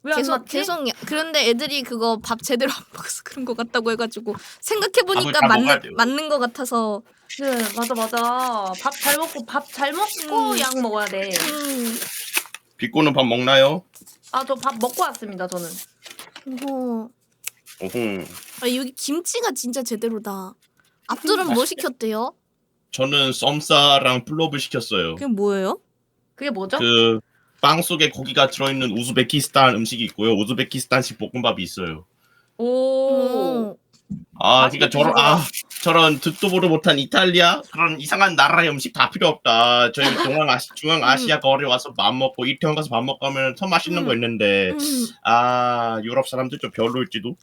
왜 안 계속 났지? 계속 그런데 애들이 그거 밥 제대로 안 먹어서 그런 것 같다고 해가지고 생각해 보니까 밥을 다 먹어야 돼요. 맞는 것 같아서. 네, 맞아. 밥 잘 먹고 약 먹어야 돼. 빅고는 밥 먹나요? 아, 저 밥 먹고 왔습니다, 저는. 어. 어흥. 여기 김치가 진짜 제대로다. 앞둘은 뭐 시켰대요? 저는 썸싸랑 플로브 시켰어요. 그게 뭐예요? 그게 뭐죠? 그 빵 속에 고기가 들어있는 우즈베키스탄 음식이 있고요. 우즈베키스탄식 볶음밥이 있어요. 오. 아, 맛있게 그러니까 저런 듣도 보도 못한 이탈리아 그런 이상한 나라의 음식 다 필요 없다. 저희 중앙 아시아 거리 와서 밥 먹고 이태원 가서 밥 먹고 하면 더 맛있는 거 있는데 아 유럽 사람들 좀 별로일지도.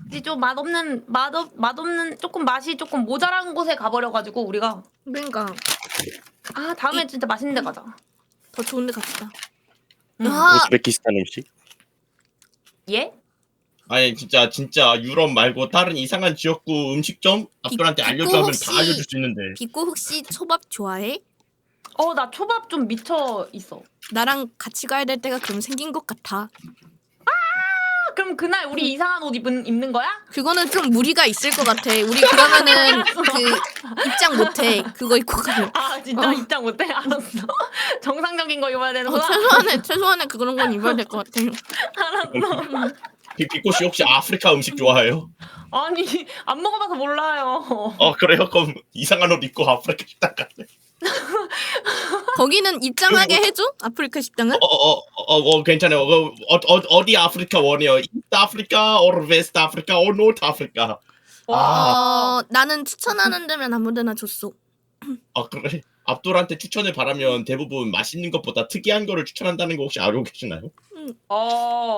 이제 좀 맛없는 조금 맛이 조금 모자란 곳에 가버려가지고 우리가 그러니까 다음에 진짜 맛있는 데 가자. 더 좋은 데 갑시다. 응. 우즈베키스탄 음식? 예? 아니 진짜 유럽 말고 다른 이상한 지역구 음식점 앞들한테 알려줘 하면 혹시- 다 알려줄 수 있는데. 비꼬 혹시 초밥 좋아해? 나 초밥 좀 미쳐 있어. 나랑 같이 가야 될 때가 그럼 생긴 것 같아. 그럼 그날 우리 이상한 옷 입는 거야? 그거는 좀 무리가 있을 것 같아. 우리 그러면은 그 입장 못해. 그거 입고 가면. 아 진짜 입장 못해? 알았어. 정상적인 거 입어야 되는 거야? 최소한의 그런 건 입어야 될 것 같아. 알았어. 빅고 씨 혹시 아프리카 음식 좋아해요? 아니 안 먹어봐서 몰라요. 그래요? 그럼 이상한 옷 입고 아프리카 식당 갈래? 거기는 입장하게 해줘? 아프리카 식당은? 괜찮아요. 어디 아프리카 원해요? 이스트 아프리카, or 웨스트 아프리카, or 노트 아프리카? 나는 추천하는 데면 아무데나 줬어. 그래. 압돌한테 추천을 바라면 대부분 맛있는 것보다 특이한 거를 추천한다는 거 혹시 알고 계시나요?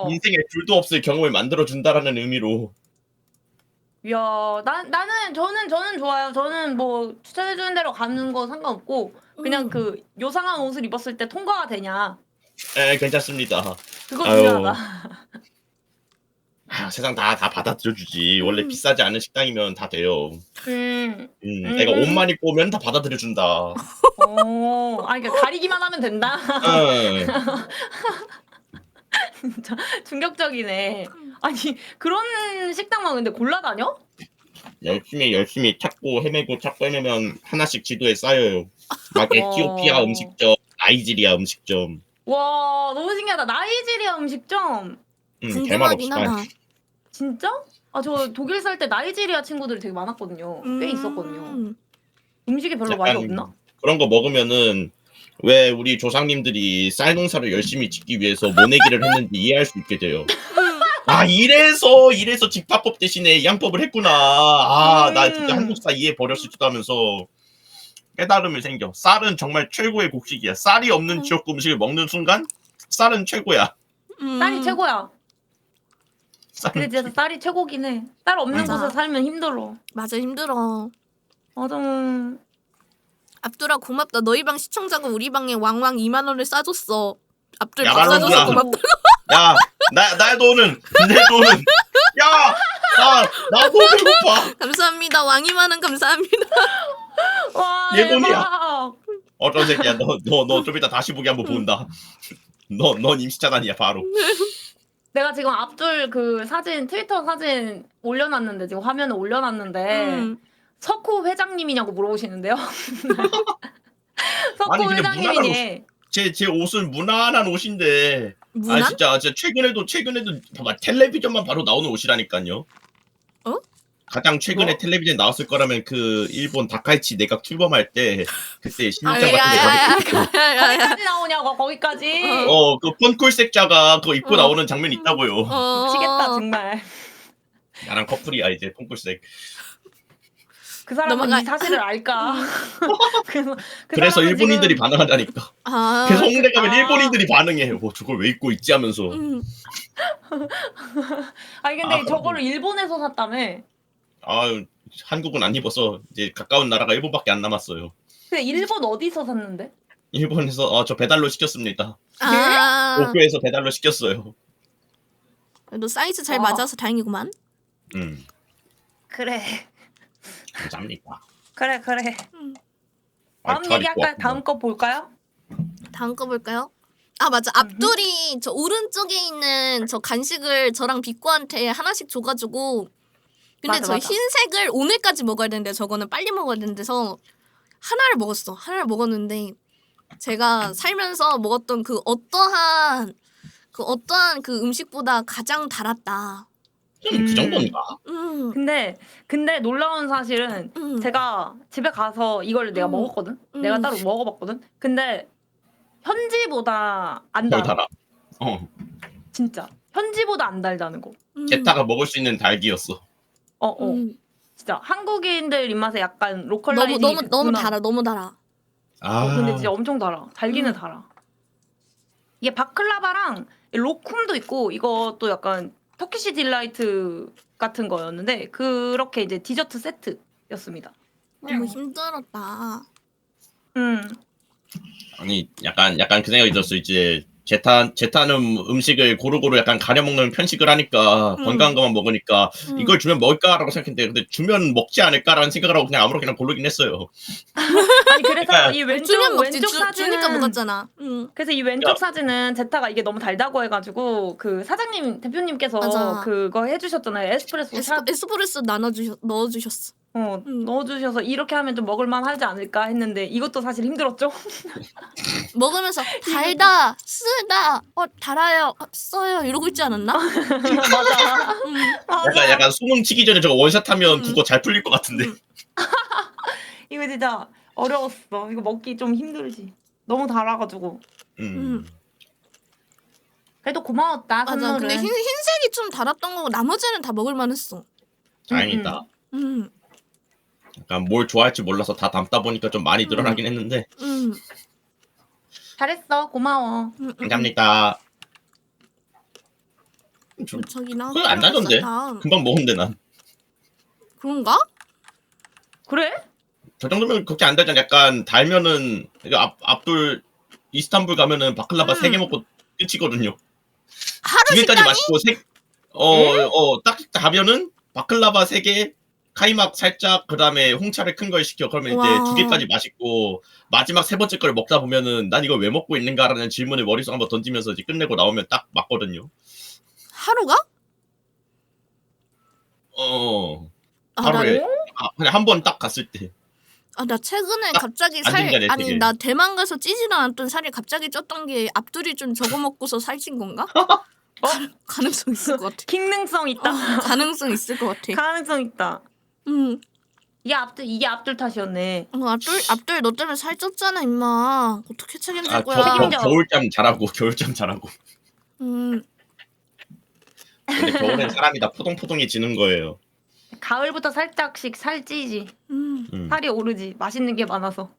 인생에 둘도 없을 경험을 만들어 준다라는 의미로. 야, 저는 좋아요. 저는 뭐 추천해주는 대로 가는 거 상관없고 그냥 그 요상한 옷을 입었을 때 통과가 되냐 괜찮습니다. 그거 아유. 중요하다. 세상 다 받아들여주지. 원래 비싸지 않은 식당이면 다 돼요. 내가 옷만 입고 오면 다 받아들여준다. 그러니까 가리기만 하면 된다. 진짜 충격적이네. 아니 그런 식당만 근데 골라다녀? 열심히 찾고 헤매면 하나씩 지도에 쌓여요. 막 에티오피아 음식점, 나이지리아 음식점. 와 너무 신기하다. 나이지리아 음식점. 궁금하긴 하다. 진짜? 저 독일 살 때 나이지리아 친구들이 되게 많았거든요. 꽤 있었거든요. 음식이 별로 맛이 없나? 그런 거 먹으면은 왜 우리 조상님들이 쌀 농사를 열심히 짓기 위해서 모내기를 했는지 이해할 수 있게 돼요. 이래서 직파법 대신에 양법을 했구나. 나 진짜 한국사 이해 버렸을지도 하면서 깨달음이 생겨. 쌀은 정말 최고의 곡식이야. 쌀이 없는 지역구 음식을 먹는 순간 쌀은 최고야. 쌀이 최고야. 근데 진짜 쌀이 최고긴 해. 쌀 없는 맞아. 곳에 살면 힘들어. 맞아, 힘들어. 맞아. 압둘아 고맙다. 너희 방 시청자가 우리 방에 왕왕 2만 원을 싸줬어. 압둘 야, 밥 싸줘서 말로구나. 고맙다. 야, 내 돈은 야, 나도 배고파. 감사합니다. 왕 2만 원 감사합니다. 와, 내 돈이야. 대박. 어떤 새끼야. 너 좀 이따 다시 보기 한번 본다. 넌 임시차단이야 바로. 내가 지금 앞둘 그 사진 트위터 사진 올려놨는데 지금 화면에 올려놨는데 석호 회장님이냐고 물어보시는데요. 아니, 석호 근데 회장님이니. 제 옷은 무난한 옷인데. 무난? 아 진짜 최근에도 봐봐 텔레비전만 바로 나오는 옷이라니까요. 어? 가장 최근에 뭐? 텔레비전 나왔을 거라면 그 일본 다카이치 내각 출범할 때 그때 신장 같은 거 거기까지 나오냐고 거기까지. 그 폰쿨색자가 그거 입고 나오는 장면이 있다고요. 미치겠다 정말. 나랑 커플이야 이제 폰쿨색. 그 사람은 넘어가- 이 사실을 알까? 그 그래서 사람은 일본인들이 지금- 반응한다니까. 아, 그래서 홍대 가면 아. 일본인들이 반응해. 뭐 저걸 왜 입고 있지 하면서. 아니 근데 아, 저거를 일본에서 샀다며. 아 한국은 안 입어서 이제 가까운 나라가 일본밖에 안 남았어요. 근데 일본 어디서 샀는데? 일본에서 저 배달로 시켰습니다. 아, 도쿄에서 배달로 시켰어요. 너 사이즈 잘 어. 맞아서 다행이구만. 그래 감사합니다. 그래. 아, 다음 잘 얘기할까요? 입고 왔구나. 다음 거 볼까요? 다음 거 볼까요? 아 맞아. 앞둘이 저 오른쪽에 있는 저 간식을 저랑 비꼬한테 하나씩 줘가지고 근데 맞아, 저 맞아. 흰색을 오늘까지 먹어야 되는데 저거는 빨리 먹어야 되는데서 하나를 먹었어. 하나를 먹었는데 제가 살면서 먹었던 그 어떠한 그 음식보다 가장 달았다. 그 정도인가? 근데 놀라운 사실은 제가 집에 가서 이걸 내가 먹었거든. 내가 따로 먹어봤거든. 근데 현지보다 안 덜 달아. 달아. 진짜 현지보다 안 달다는 거. 게타가 먹을 수 있는 달기였어. 진짜 한국인들 입맛에 약간 너무 로컬라이징 너무 달아. 너무 달아. 근데 진짜 엄청 달아. 달기는 달아. 이게 바클라바랑 로쿰도 있고 이것도 약간 터키시 딜라이트 같은 거였는데 그렇게 이제 디저트 세트였습니다. 너무 힘들었다. 아니 약간 그 생각이 들었어. 이제 제타는 음식을 고루고루 약간 가려 먹는 편식을 하니까 건강한 것만 먹으니까 이걸 주면 먹을까라고 생각했는데 근데 주면 먹지 않을까라는 생각을 하고 그냥 아무렇게나 고르긴 했어요. 아니 그래서 이 주면 먹지. 왼쪽 주니까 사진은 먹었잖아. 그래서 이 왼쪽 사진은 제타가 이게 너무 달다고 해가지고 그 사장님 대표님께서 맞아. 그거 해주셨잖아요. 에스프레소 샷 에스프레소 넣어주셨어. 넣어주셔서 이렇게 하면 좀 먹을만 하지 않을까 했는데 이것도 사실 힘들었죠. 먹으면서 달다, 쓰다, 달아요, 써요 이러고 있지 않았나? 맞아. 약간 수능 치기 전에 저거 원샷하면 국어 잘 풀릴 것 같은데. 이거 진짜 어려웠어. 이거 먹기 좀 힘들지. 너무 달아가지고. 그래도 고마웠다 맞아. 선물은. 근데 흰색이 좀 달았던 거고 나머지는 다 먹을만했어. 다행이다. 음. 약간 뭘 좋아할지 몰라서 다 담다 보니까 좀 많이 늘어나긴 했는데. 잘했어. 고마워. 감사합니다. 저기 나. 그건 안 달던데. 금방 먹었는데 난. 그런가? 그래? 저 정도면 그렇게 안 달잖아. 약간 달면은 앞둘 이스탄불 가면은 바클라바 3개 먹고 끝이거든요. 하루 2개까지 식단이? 마시고 딱 가면은 바클라바 3개, 카이막 살짝 그다음에 홍차를 큰 걸 시켜. 그러면 이제 와. 2개까지 마시고 마지막 3번째 걸 먹다 보면은 난 이걸 왜 먹고 있는가라는 질문을 머릿속 한번 던지면서 이제 끝내고 나오면 딱 맞거든요. 하루가? 하루에 그냥 한 번 딱 갔을 때. 나 최근에 딱 갑자기 앉은 자리에 되게. 나 대만 가서 찌지도 않았던 살이 갑자기 쪘던 게 앞둘이 좀 저거 먹고서 살찐 건가? 가능성 있을 것 같아. 기능성 있다. 가능성 있을 것 같아. 가능성 있다. 이게 앞둘 탓이었네. 앞둘 너 때문에 살 쪘잖아 임마. 어떻게 책임질 저 거야? 겨울잠 잘하고. 근데 겨울엔 사람이 다 포동포동해지는 거예요. 가을부터 살짝씩 살찌지. 살이 오르지. 맛있는 게 많아서.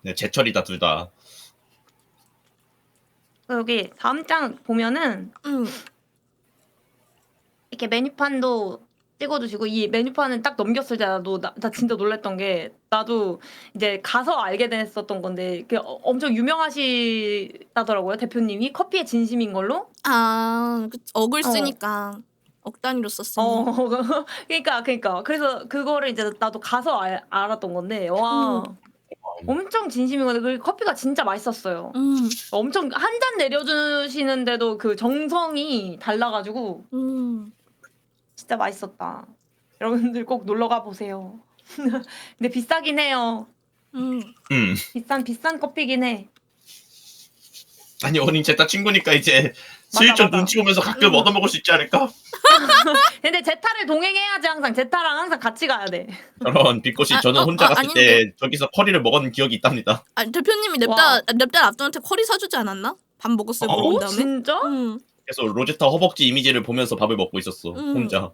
네, 제철이다 둘 다. 여기 다음 장 보면은 이렇게 메뉴판도 찍어주시고 이 메뉴판을 딱 넘겼을 때 나 진짜 놀랐던 게 나도 이제 가서 알게 됐었던 건데 엄청 유명하시다더라고요 대표님이 커피의 진심인 걸로. 억을 쓰니까 억 단위로 썼으니. 그러니까 그래서 그거를 이제 나도 가서 알았던 건데 와 엄청 진심이거든요. 그 커피가 진짜 맛있었어요. 음. 엄청 한 잔 내려주시는데도 그 정성이 달라가지고 진짜 맛있었다. 여러분들 꼭 놀러가 보세요. 근데 비싸긴 해요. 음. 비싼 커피긴 해. 아니 언니 제타 친구니까 이제 슬쩍 맞아. 눈치 보면서 가끔 얻어먹을 수 있지 않을까? 근데 제타를 동행해야지 항상. 제타랑 항상 같이 가야 돼. 저런 빛꽃이 저는 혼자 갔을 때 저기서 커리를 먹은 기억이 있답니다. 아 대표님이 와. 냅달 앞두한테 커리 사주지 않았나? 밥 먹었어요. 먹은 오 다음에. 진짜? 그래서 로제타 허벅지 이미지를 보면서 밥을 먹고 있었어. 혼자.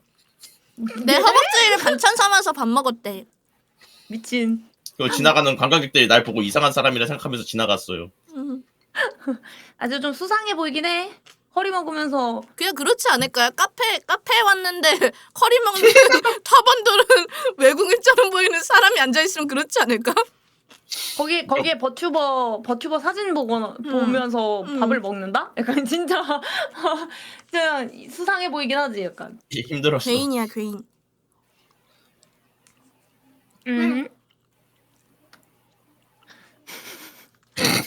내 허벅지를 반찬 삼아서 밥 먹었대. 미친. 그 지나가는 관광객들이 날 보고 이상한 사람이라 생각하면서 지나갔어요. 아주 좀 수상해 보이긴 해. 커리 먹으면서. 그냥 그렇지 않을까요? 카페에 왔는데 커리 먹는 탑원들은 외국인처럼 보이는 사람이 앉아 있으면 그렇지 않을까? 거기에 버튜버 사진 보면서 밥을 먹는다? 약간 진짜 수상해 보이긴 하지 약간. 힘들었어. 괴인이야 괴인.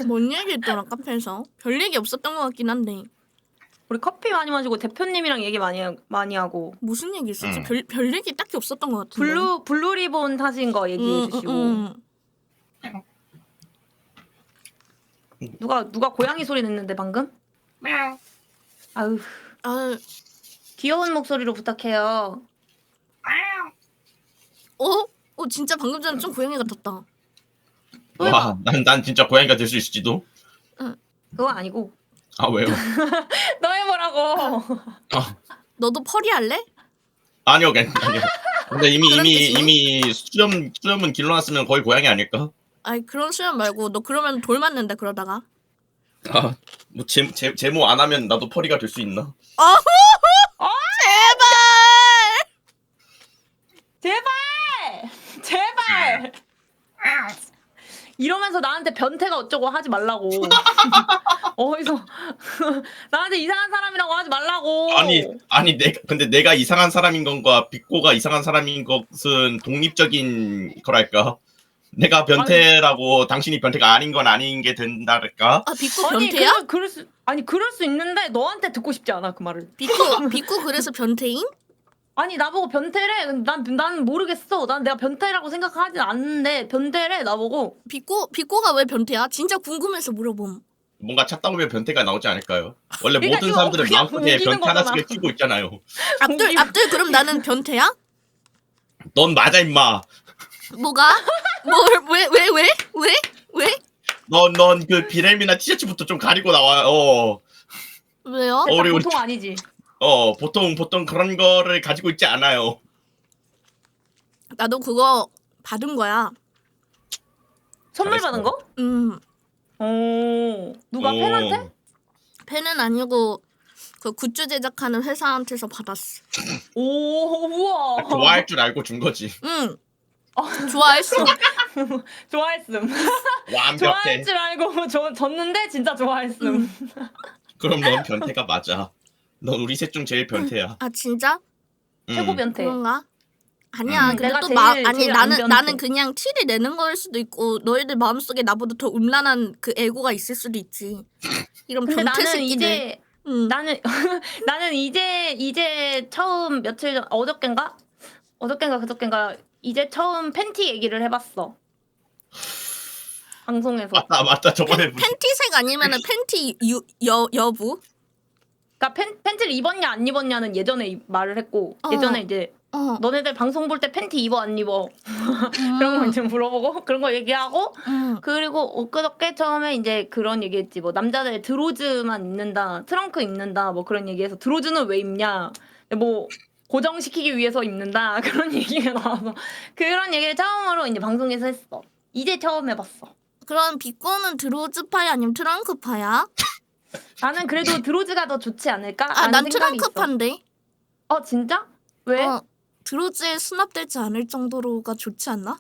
뭔 얘기했더라 카페에서? 별 얘기 없었던 것 같긴 한데 우리 커피 많이 마시고 대표님이랑 얘기 많이 하고 무슨 얘기 있었지? 별 얘기 딱히 없었던 것 같은데. 블루 리본 타신 거 얘기해 주시고. 누가 고양이 소리 냈는데 방금? 아유 아, 귀여운 목소리로 부탁해요. 진짜 방금 전에 좀 고양이 같았다. 와, 난 진짜 고양이가 될 수 있을지도. 그거 아니고. 아 왜요? 너 해보라고. 너도 펄이 할래? 아니요, 아니요. 근데 그런 뜻이니? 이미 수염은 길러놨으면 거의 고양이 아닐까? 아이 그런 수염 말고 너 그러면 돌 맞는다 그러다가. 아, 뭐 제모 안 하면 나도 펄이가 될 수 있나? 제발. 이러면서 나한테 변태가 어쩌고 하지 말라고. 어디서 나한테 이상한 사람이라고 하지 말라고. 아니 근데 내가 이상한 사람인 건가 빅고가 이상한 사람인 것은 독립적인 거랄까? 내가 변태라고 당신이 변태가 아닌 건 아닌 게 된다랄까? 아 빅구 변태야? 그럴 수 있는데 너한테 듣고 싶지 않아 그 말을. 빅구 그래서 변태인? 아니 나보고 변태래. 난 모르겠어. 난 내가 변태라고 생각하진 않는데 변태래 나보고. 빅구가 왜 변태야? 진짜 궁금해서 물어봄. 뭔가 찾다 보면 변태가 나오지 않을까요? 원래 그러니까 모든 이거 사람들은 그냥 마음속에 우기는 변태 하나씩을 거잖아. 키우고 있잖아요. 앞들 그럼 나는 변태야? 넌 맞아 임마. 뭐가? 왜? 넌 그 비렘이나 티셔츠부터 좀 가리고 나와. 왜요? 우리 보통 아니지. 보통 그런 거를 가지고 있지 않아요. 나도 그거 받은 거야. 선물 잘했어. 받은 거? 누가 오. 팬한테? 팬은 아니고 그 굿즈 제작하는 회사한테서 받았어. 오 우와. 좋아할 줄 알고 준 거지. 응. 좋아했어. 좋아했음. 완벽해. 좋아할 줄 알고 줬는데 진짜 좋아했음. 그럼 넌 변태가 맞아. 넌 우리 셋 중 제일 변태야. 아 진짜? 최고 변태. 그런가? 아니야. 근데 내가 또 제일 안 변태. 나는 그냥 티를 내는 거일 수도 있고 너희들 마음속에 나보다 더 음란한 그 에고가 있을 수도 있지. 이런 근데 변태 나는 새끼들. 이제 응. 나는 이제 처음 며칠 전 어저껜가 그저껜가 이제 처음 팬티 얘기를 해봤어. 방송에서. 맞다. 저번에 팬티색 아니면은 팬티 여부? 그러니까 팬티를 입었냐 안 입었냐는 예전에 말을 했고 예전에 이제 너네들 방송 볼 때 팬티 입어 안 입어 그런 거 이제 물어보고 그런 거 얘기하고 그리고 엊그저께 처음에 이제 그런 얘기했지. 뭐 남자들 드로즈만 입는다, 트렁크 입는다, 뭐 그런 얘기해서 드로즈는 왜 입냐, 뭐 고정시키기 위해서 입는다 그런 얘기가 나와서 그런 얘기를 처음으로 이제 방송에서 했어. 이제 처음 해봤어. 그럼 빅고는 드로즈파야 아니면 트렁크파야? 나는 그래도 드로즈가 더 좋지 않을까? 아, 난 생각이 있어. 트렁크파인데. 진짜? 왜? 드로즈에 수납되지 않을 정도로가 좋지 않나?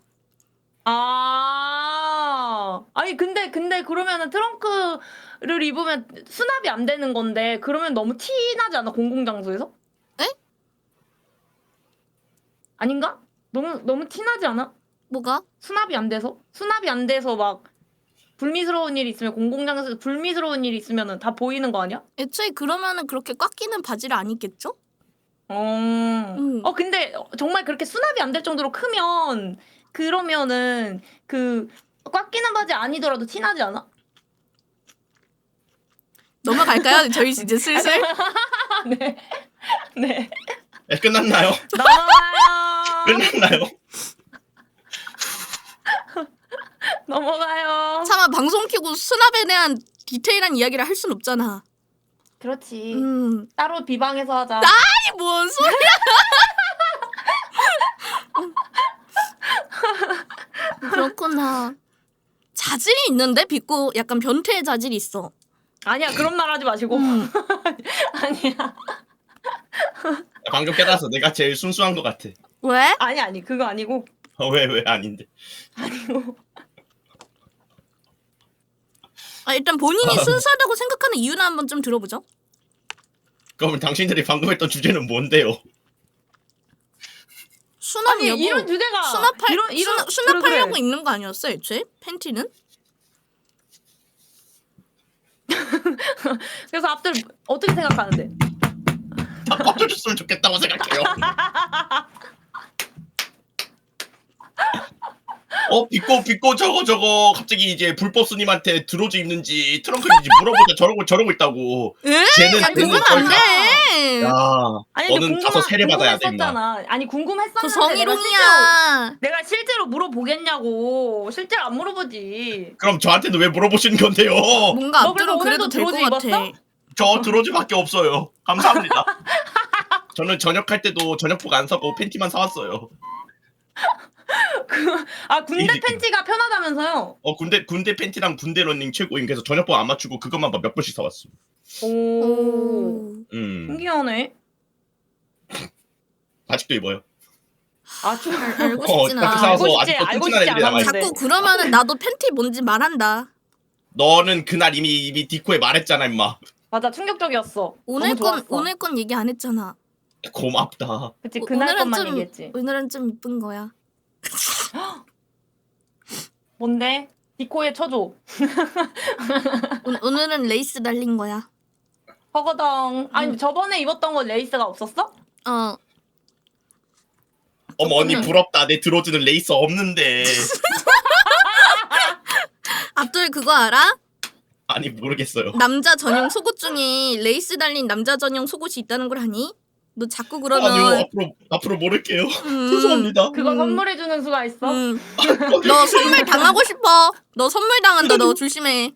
아니 근데 그러면은 트렁크를 입으면 수납이 안 되는 건데 그러면 너무 티 나지 않아? 공공장소에서? 에? 아닌가? 너무 티 나지 않아? 뭐가? 수납이 안 돼서 막 불미스러운 일이 있으면 공공장소에서 불미스러운 일이 있으면은 다 보이는 거 아니야? 애초에 그러면은 그렇게 꽉 끼는 바지를 안 입겠죠? 근데 정말 그렇게 수납이 안 될 정도로 크면 그러면은 그 꽉 끼는 바지 아니더라도 티나지 않아? 넘어갈까요? 저희 이제 슬슬. 네. 네. 네, 끝났나요? 넘어가요. 끝났나요? 넘어가요. 차마 방송 키고 수납에 대한 디테일한 이야기를 할 순 없잖아. 그렇지. 따로 비방해서 하자. 아니 뭔 소리야? 그렇구나. 자질이 있는데 빗고 약간 변태의 자질이 있어. 아니야 그런 말 하지 마시고. 아니야. 방금 깨달았어. 내가 제일 순수한 것 같아. 왜? 아니 그거 아니고. 왜 아닌데? 아니고. 일단 본인이 순수하다고 생각하는 이유는 한번 좀 들어보죠. 그러면 당신들이 방금 했던 주제는 뭔데요? 수납 아니 여부. 이런 주제가 수납하려고 그래. 입는 거 아니었어 애초에? 팬티는? 그래서 앞들 어떻게 생각하는데? 다 꺼져줬으면 좋겠다고 생각해요. 빗고 저거 갑자기 이제 불법 스님한테 드로즈 입는지 트렁크인지 물어보자 저러고 있다고. 쟤는 그건 안 돼. 야, 아니 너는 가서 세례 받아야 돼, 임마. 궁금했었잖아. 아니 궁금했었는데 그 성희롱이야. 내가 실제로 물어보겠냐고. 실제로 안 물어보지. 그럼 저한테는 왜 물어보시는 건데요? 뭔가 너 앞뒤로 그래서 그래도 오늘도 될 것 드로즈 같아. 입었어? 저 드로즈밖에 없어요. 감사합니다. 저는 저녁할 때도 저녁복 안 사고 팬티만 사왔어요. 군대 이- 팬티가 편하다면서요? 군대 팬티랑 군대 러닝 최고인. 그래서 저녁복 안 맞추고 그것만 몇 번씩 사왔어. 오. 신기하네. 아직도 입어요. 좀 알고 싶진 그렇게 않아. 싸워서 알고 아직도 싶지 튼튼한 애들이 않았는데. 남아있어. 자꾸 그러면은 나도 팬티 뭔지 말한다. 너는 그날 이미 디코에 말했잖아, 임마. 맞아 충격적이었어. 오늘 너무 좋았어. 건 얘기 안 했잖아. 고맙다. 그치 그날 것만 좀 얘기했지. 오늘은 좀 이쁜 거야. 뭔데? 디코에 쳐줘. 오늘은 레이스 달린 거야. 허거덩. 아니 저번에 입었던 거 레이스가 없었어? 어머 언니 부럽다. 내 드로즈는 레이스 없는데. 앞돌 그거 알아? 아니 모르겠어요. 남자 전용 속옷 중에 레이스 달린 남자 전용 속옷이 있다는 걸 아니? 너 자꾸 그러면 아니요 앞으로 모를게요. 죄송합니다. 그거 선물해주는 수가 있어? 너 선물 당하고 싶어. 너 선물 당한다. 너 조심해.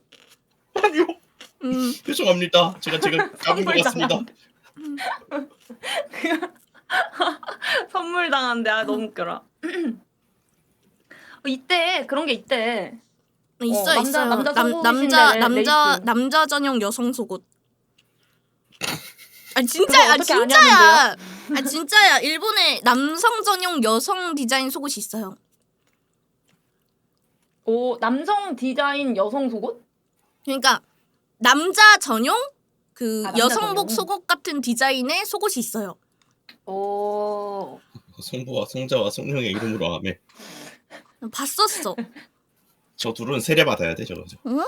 아니요. 죄송합니다. 제가 작은 것 선물 같습니다. 선물 당한데 너무 웃겨라. 이때 그런 게 있대. 있어. 남자 남자 전용 여성 속옷. 그거 진짜야. 어떻게 진짜야. 진짜야. 일본에 남성 전용 여성 디자인 속옷이 있어요. 오 남성 디자인 여성 속옷? 그러니까 남자 전용 남자 여성복 전용. 속옷 같은 디자인의 속옷이 있어요. 오. 성부와 성자와 성령의 이름으로 아멘. 봤었어. 저 둘은 세례 받아야 돼 저거. 응?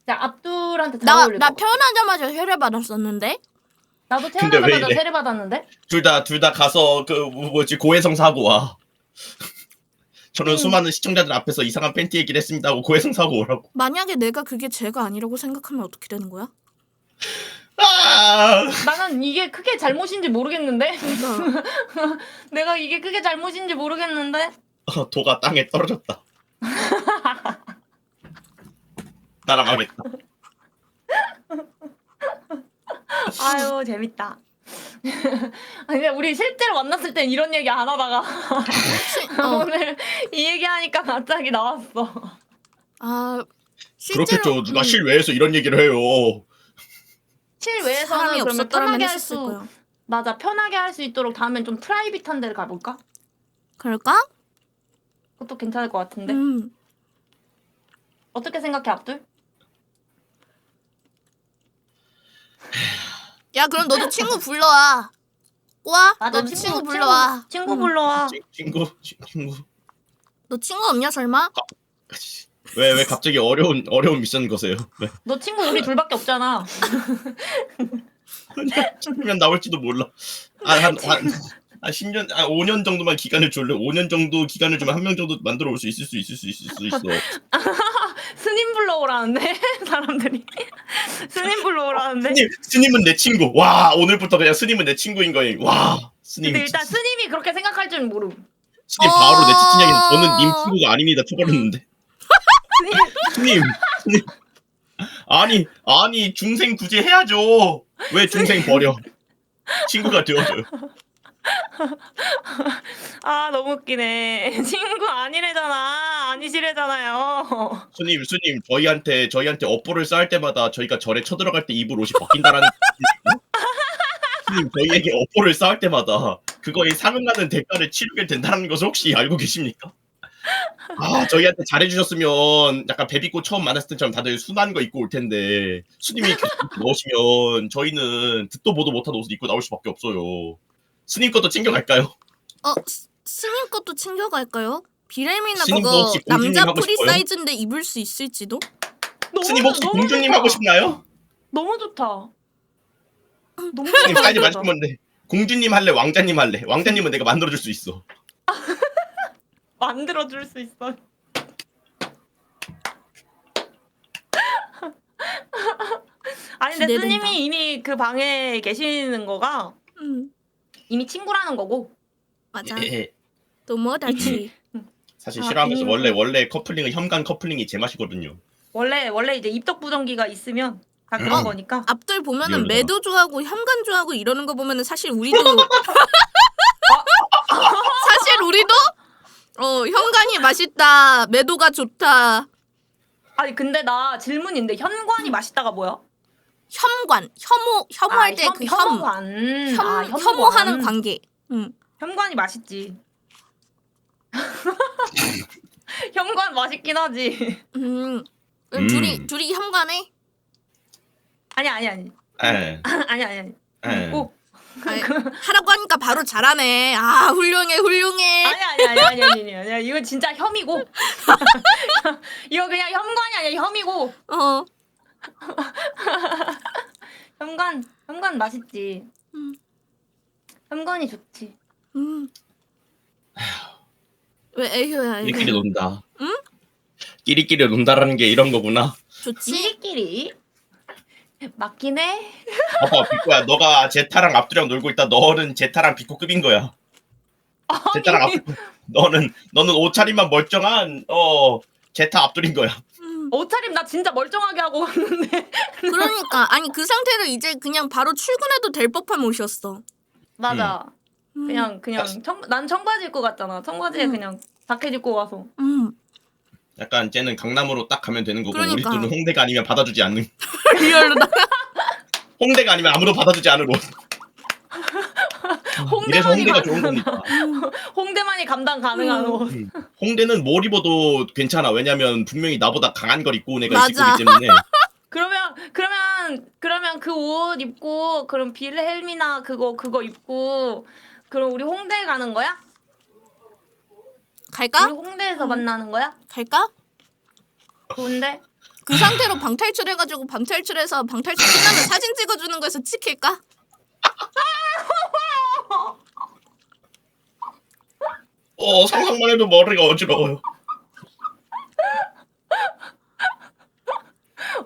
자 압둘한테 잘 나 어울릴 것 같아. 태어나자마자 혈액 받았었는데. 나도 근데 왜 태어나자마자 이래? 세례 받았는데. 둘 다 가서 고해성 사고 와. 저는 수많은 시청자들 앞에서 이상한 팬티 얘기를 했습니다 하고 고해성 사고 오라고. 만약에 내가 그게 죄가 아니라고 생각하면 어떻게 되는 거야? 아! 나는 이게 크게 잘못인지 모르겠는데. 내가 이게 크게 잘못인지 모르겠는데. 도가 땅에 떨어졌다. 날아가겠다. 아유 재밌다. 아니 근데 우리 실제로 만났을 땐 이런 얘기 안 하다가 오늘 이 얘기하니까 갑자기 나왔어. 실제로 그렇겠죠. 누가 실외에서 이런 얘기를 해요. 실외에서는 사람이 그러면 없었더라면 편하게 할 했을 수 거야. 맞아 편하게 할 수 있도록 다음엔 좀 프라이빗한 데를 가볼까? 그럴까? 그것도 괜찮을 것 같은데. 어떻게 생각해 압둘? 야 그럼 너도 친구 불러와. 와? 맞아 너도 친구 불러와. 친구 불러와. 친구. 너 친구 없냐 설마? 왜 갑자기 어려운 미션 거세요? 왜? 너 친구 우리 둘밖에 없잖아. 친구면 나올지도 몰라. 한 10년, 5년 정도만 기간을 줄래? 5년 정도 기간을 주면 한 명 정도 만들어 올 수 있을 수 있어. 스님 불러오라는데 사람들이 스님 불러오라는데. 스님은 내 친구. 와, 오늘부터 그냥 스님은 내 친구인 거임. 와, 스님. 근데 일단 스님이 그렇게 생각할 줄은 모름. 스님 바로 내 채팅창에서 저는 님 친구가 아닙니다. 쳐버렸는데. 스님. 아니 중생 굳이 해야죠. 왜 중생 버려? 친구가 되어줘요. 아 너무 웃기네. 친구 아니래잖아. 아니시래잖아요. 스님 저희한테 업보를 쌓을 때마다 저희가 절에 쳐들어갈 때 입을 옷이 바뀐다라는 스님 저희에게 업보를 쌓을 때마다 그거에 상응하는 대가를 치르게 된다는 것을 혹시 알고 계십니까? 아 저희한테 잘해주셨으면 약간 베비꽃 처음 만났을 때처럼 다들 순한 거 입고 올 텐데 스님이 계속 넣으시면 저희는 듣도 보도 못한 옷을 입고 나올 수밖에 없어요. 스님 것도 챙겨갈까요? 스님 것도 챙겨갈까요? 비렘이나 스님도 그거 혹시 공주님 남자 하고 프리 싶어요? 사이즈인데 입을 수 있을지도? 스님 혹시 공주님 하고 싶나요? 너무 좋다. 너무 스님 사이즈 좋다. 맞으면 돼. 공주님 할래? 왕자님 할래? 왕자님은 내가 만들어줄 수 있어. 만들어줄 수 있어. 아니 근데 기대된다. 스님이 이미 그 방에 계시는 거가 이미 친구라는 거고. 맞아. 예. 너무하다지. 사실 아, 싫어하면서 이미 원래 커플링은 현관 커플링이 제 맛이거든요. 원래 이제 입덕부정기가 있으면 다 그런 거니까. 앞들 보면은 미안하다. 매도 좋아하고 현관 좋아하고 이러는 거 보면은 사실 우리도 사실 우리도 현관이 맛있다. 매도가 좋다. 아니 근데 나 질문인데 현관이 맛있다가 뭐야? 혐오할 때 그 현관. 혐오하는 관계. 현관이 맛있지. 현관 맛있긴 하지. 둘이 현관에 아니. 에. 아니. 에. 꼭. 하라고 하니까 바로 잘하네. 아 훌륭해. 아니. 이거 진짜 혐이고. 이거 그냥 현관이 아니야 혐이고. 현관 맛있지. 현관이 좋지. 왜 에휴야 이거. 끼리끼리 논다. 응? 끼리끼리 논다라는 게 이런 거구나. 좋지. 끼리끼리 맞긴 해. 봐봐 비코야 너가 제타랑 앞두랑 놀고 있다. 너는 제타랑 비코급인 거야. 제타랑 앞두 너는 옷차림만 멀쩡한 제타 앞둘인 거야. 옷차림 나 진짜 멀쩡하게 하고 갔는데. 그러니까 아니 그 상태로 이제 그냥 바로 출근해도 될 법한 옷이었어. 맞아. 그냥 난 청바지 입고 갔잖아. 청바지에 그냥 자켓 입고 가서. 약간 쟤는 강남으로 딱 가면 되는 거고 그러니까. 우리 둘은 홍대가 아니면 받아주지 않는. 리얼로다. 홍대가 아니면 아무도 받아주지 않은 옷. 이래서 홍대가 좋은 겁니다. 홍대만이 감당 가능한 옷. 홍대는 뭘 입어도 괜찮아. 왜냐면 분명히 나보다 강한 걸 입고 온 애가 있기 맞아. 때문에. 그러면 그 옷 입고 그럼 빌헬미나 그거 입고 그럼 우리 홍대 가는 거야? 갈까? 우리 홍대에서 만나는 거야? 갈까? 좋은데? 그 상태로 방탈출해가지고 방탈출해서 방탈출 끝나면 사진 찍어주는 거에서 찍힐까? 상상만 해도 머리가 어지러워요.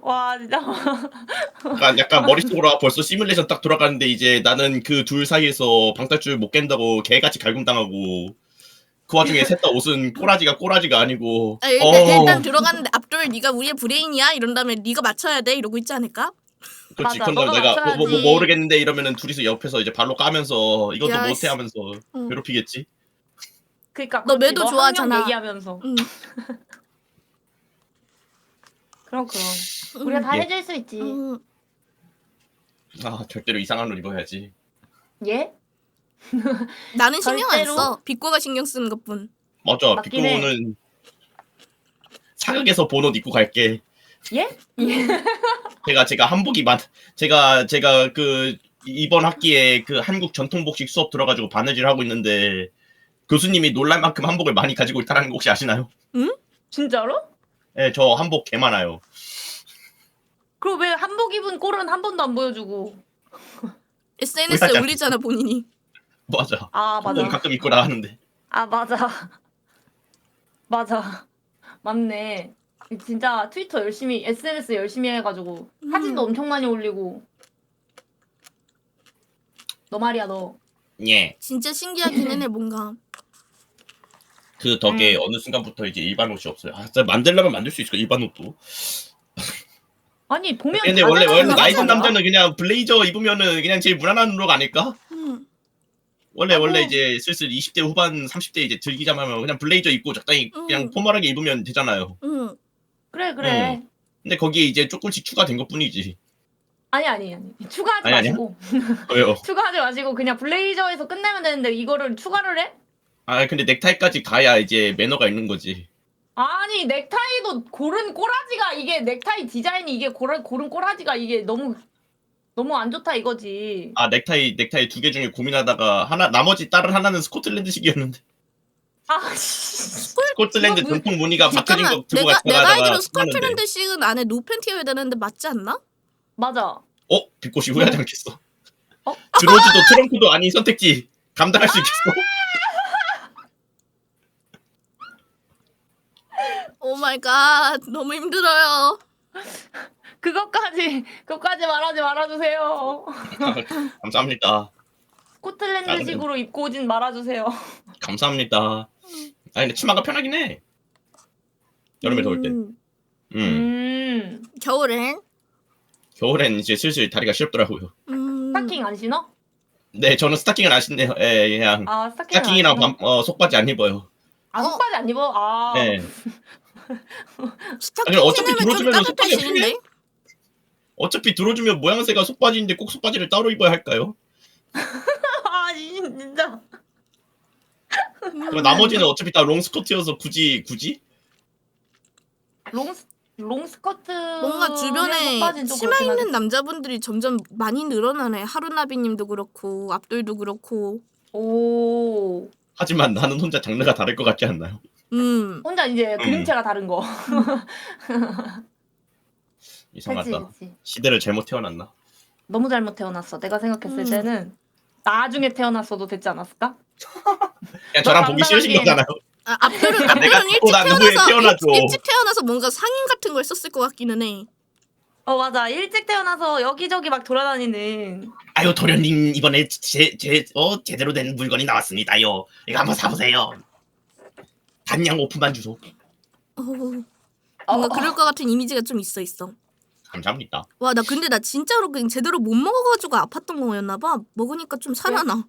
와 진짜. 약간 머릿속으로 벌써 시뮬레이션 딱 돌아가는데 이제 나는 그 둘 사이에서 방탈출 못 깬다고 개같이 갈굼당하고 그 와중에 셋 다 옷은 꼬라지가 아니고 일단 들어가는데 앞돌 네가 우리의 브레인이야? 이런 다음에 네가 맞춰야 돼? 이러고 있지 않을까? 그렇지. 맞아, 그건 너가 내가 맞춰야지. 모르겠는데 이러면은 둘이서 옆에서 이제 발로 까면서 이것도 야, 못해 하면서 응. 괴롭히겠지. 그러니까 너 그렇지, 매도 너 좋아하잖아. 한 명 얘기하면서. 그럼 우리가 다 예. 해줄 수 있지. 절대로 이상한 옷 입어야지. 예? 나는 신경 안 절대로? 써. 빅고가 신경 쓰는 것뿐. 맞아. 맞긴 해. 빅토는 사극에서 본 옷 입고 갈게. 예? 제가 한복이 제가 그 이번 학기에 그 한국 전통복식 수업 들어가지고 바느질 하고 있는데 교수님이 놀랄 만큼 한복을 많이 가지고 있다는 거 혹시 아시나요? 진짜로? 네, 저 한복 개 많아요. 그럼 왜 한복 입은 꼴은 한 번도 안 보여주고? SNS에 몰랐잖아. 올리잖아 본인이. 맞아. 아 한복 맞아. 가끔 입고 나가는데. 아 맞아. 맞아. 맞네. 진짜 트위터 열심히 SNS 열심히 해가지고 사진도 엄청 많이 올리고. 너 말이야 너. 예. 진짜 신기하긴 해 뭔가. 그 덕에 어느 순간부터 이제 일반 옷이 없어요. 아, 진짜 만들려면 만들 수 있을 거 일반 옷도. 아니 보면 근데 다 원래 잘하는 나이 든 거잖아. 남자는 그냥 블레이저 입으면은 그냥 제일 무난한 룩 아닐까? 원래 아, 뭐. 이제 슬슬 20대 후반 30대 이제 들기자마면 그냥 블레이저 입고 적당히 그냥 음. 포멀하게 입으면 되잖아요. 그래. 근데 거기에 이제 조금씩 추가된 것뿐이지. 아니. 추가하지 아니야? 마시고. 왜요? 추가하지 마시고 그냥 블레이저에서 끝내면 되는데 이거를 추가를 해? 아 근데 넥타이까지 가야 이제 매너가 있는 거지. 아니 넥타이도 고른 꼬라지가 이게 넥타이 디자인이 이게 고른 꼬라지가 이게 너무 안 좋다 이거지. 아 넥타이 2개 중에 고민하다가 나머지 다른 하나는 스코틀랜드식이었는데. 아 씨. 스코틀랜드 이거 뭐- 전통 무늬가 박혀진 잠깐만 거 들고 내가 갔다가 알기로 스컬트랜드식은 안에 노팬티여야 되는데 맞지 않나? 맞아. 빅꽃이 후회하지 않겠어. 어? 드로즈도 트렁크도 아닌 선택지 감당할 수 있겠어? 오 마이 갓 너무 힘들어요. 그것까지 말하지 말아주세요. 감사합니다. 스코틀랜드식으로 입고 오진 말아주세요. 감사합니다. 아니 근데 치마가 편하긴 해. 여름에 더울 때. 겨울엔 겨울엔 이제 슬슬 다리가 시렵더라고요. 스타킹 안 신어? 네, 저는 스타킹은 안 신네요. 예, 그냥 아 스타킹 스타킹이랑 안 신어? 속바지 안 입어요. 아 속바지 안 입어? 아. 예. 스타킹 아니, 어차피 신으면 좀 들어주면은 속바지 따뜻해지는데? 어차피 들어주면 모양새가 속바지인데 꼭 속바지를 따로 입어야 할까요? 아 진짜. 그리고 나머지는 어차피 다 롱스커트여서 굳이? 롱 스커트 뭔가 주변에 치마 입는 남자분들이 점점 많이 늘어나네. 하루나비님도 그렇고 압돌도 그렇고. 오 하지만 나는 혼자 장르가 다를 것 같지 않나요? 혼자 이제 그림체가 다른 거. 이상하다. 그치. 시대를 잘못 태어났나? 너무 잘못 태어났어. 내가 생각했을 때는 나중에 태어났어도 됐지 않았을까? 그냥 저랑 보기 싫으신 감당하기엔- 거잖아요. 압돌은 내가 일찍 또 난 후에 태어나죠. 일찍 태어나서 뭔가 상인 같은 걸 썼을 것 같기는 해. 맞아. 일찍 태어나서 여기저기 막 돌아다니는. 아유 도련님 이번에 제대로 된 물건이 나왔습니다요. 이거 한번 사보세요. 단양 오픈만 주소. 뭔가 그럴 것 같은 이미지가 좀 있어. 감사합니다. 와, 나 근데 나 진짜로 그냥 제대로 못 먹어가지고 아팠던 거였나 봐. 먹으니까 좀 살아나.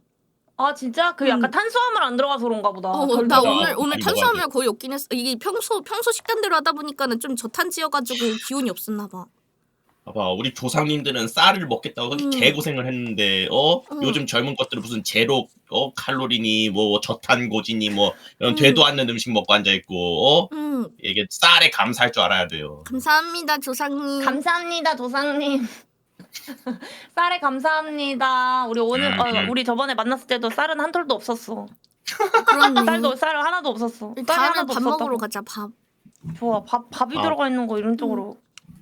아 진짜 그 약간 탄수화물 안 들어가서 그런가 보다. 나 맞아. 오늘 많이 탄수화물 먹어야 거의 없긴 했어. 이게 평소 식단대로 하다 보니까는 좀 저탄지여가지고 기운이 없었나 봐. 봐봐 우리 조상님들은 쌀을 먹겠다고 개고생을 했는데 요즘 젊은 것들은 무슨 제로 칼로리니 뭐 저탄고지니 뭐 이런 되도 않는 음식 먹고 앉아있고 이게 쌀에 감사할 줄 알아야 돼요. 감사합니다 조상님. 감사합니다 조상님. 쌀에 감사합니다. 우리 오늘 우리 저번에 만났을 때도 쌀은 한 톨도 없었어. 그렇네. 쌀 하나도 없었어. 쌀이 다음에 하나도 밥 없었다고. 먹으러 가자. 밥. 좋아. 밥이 들어가 있는 거 이런 쪽으로.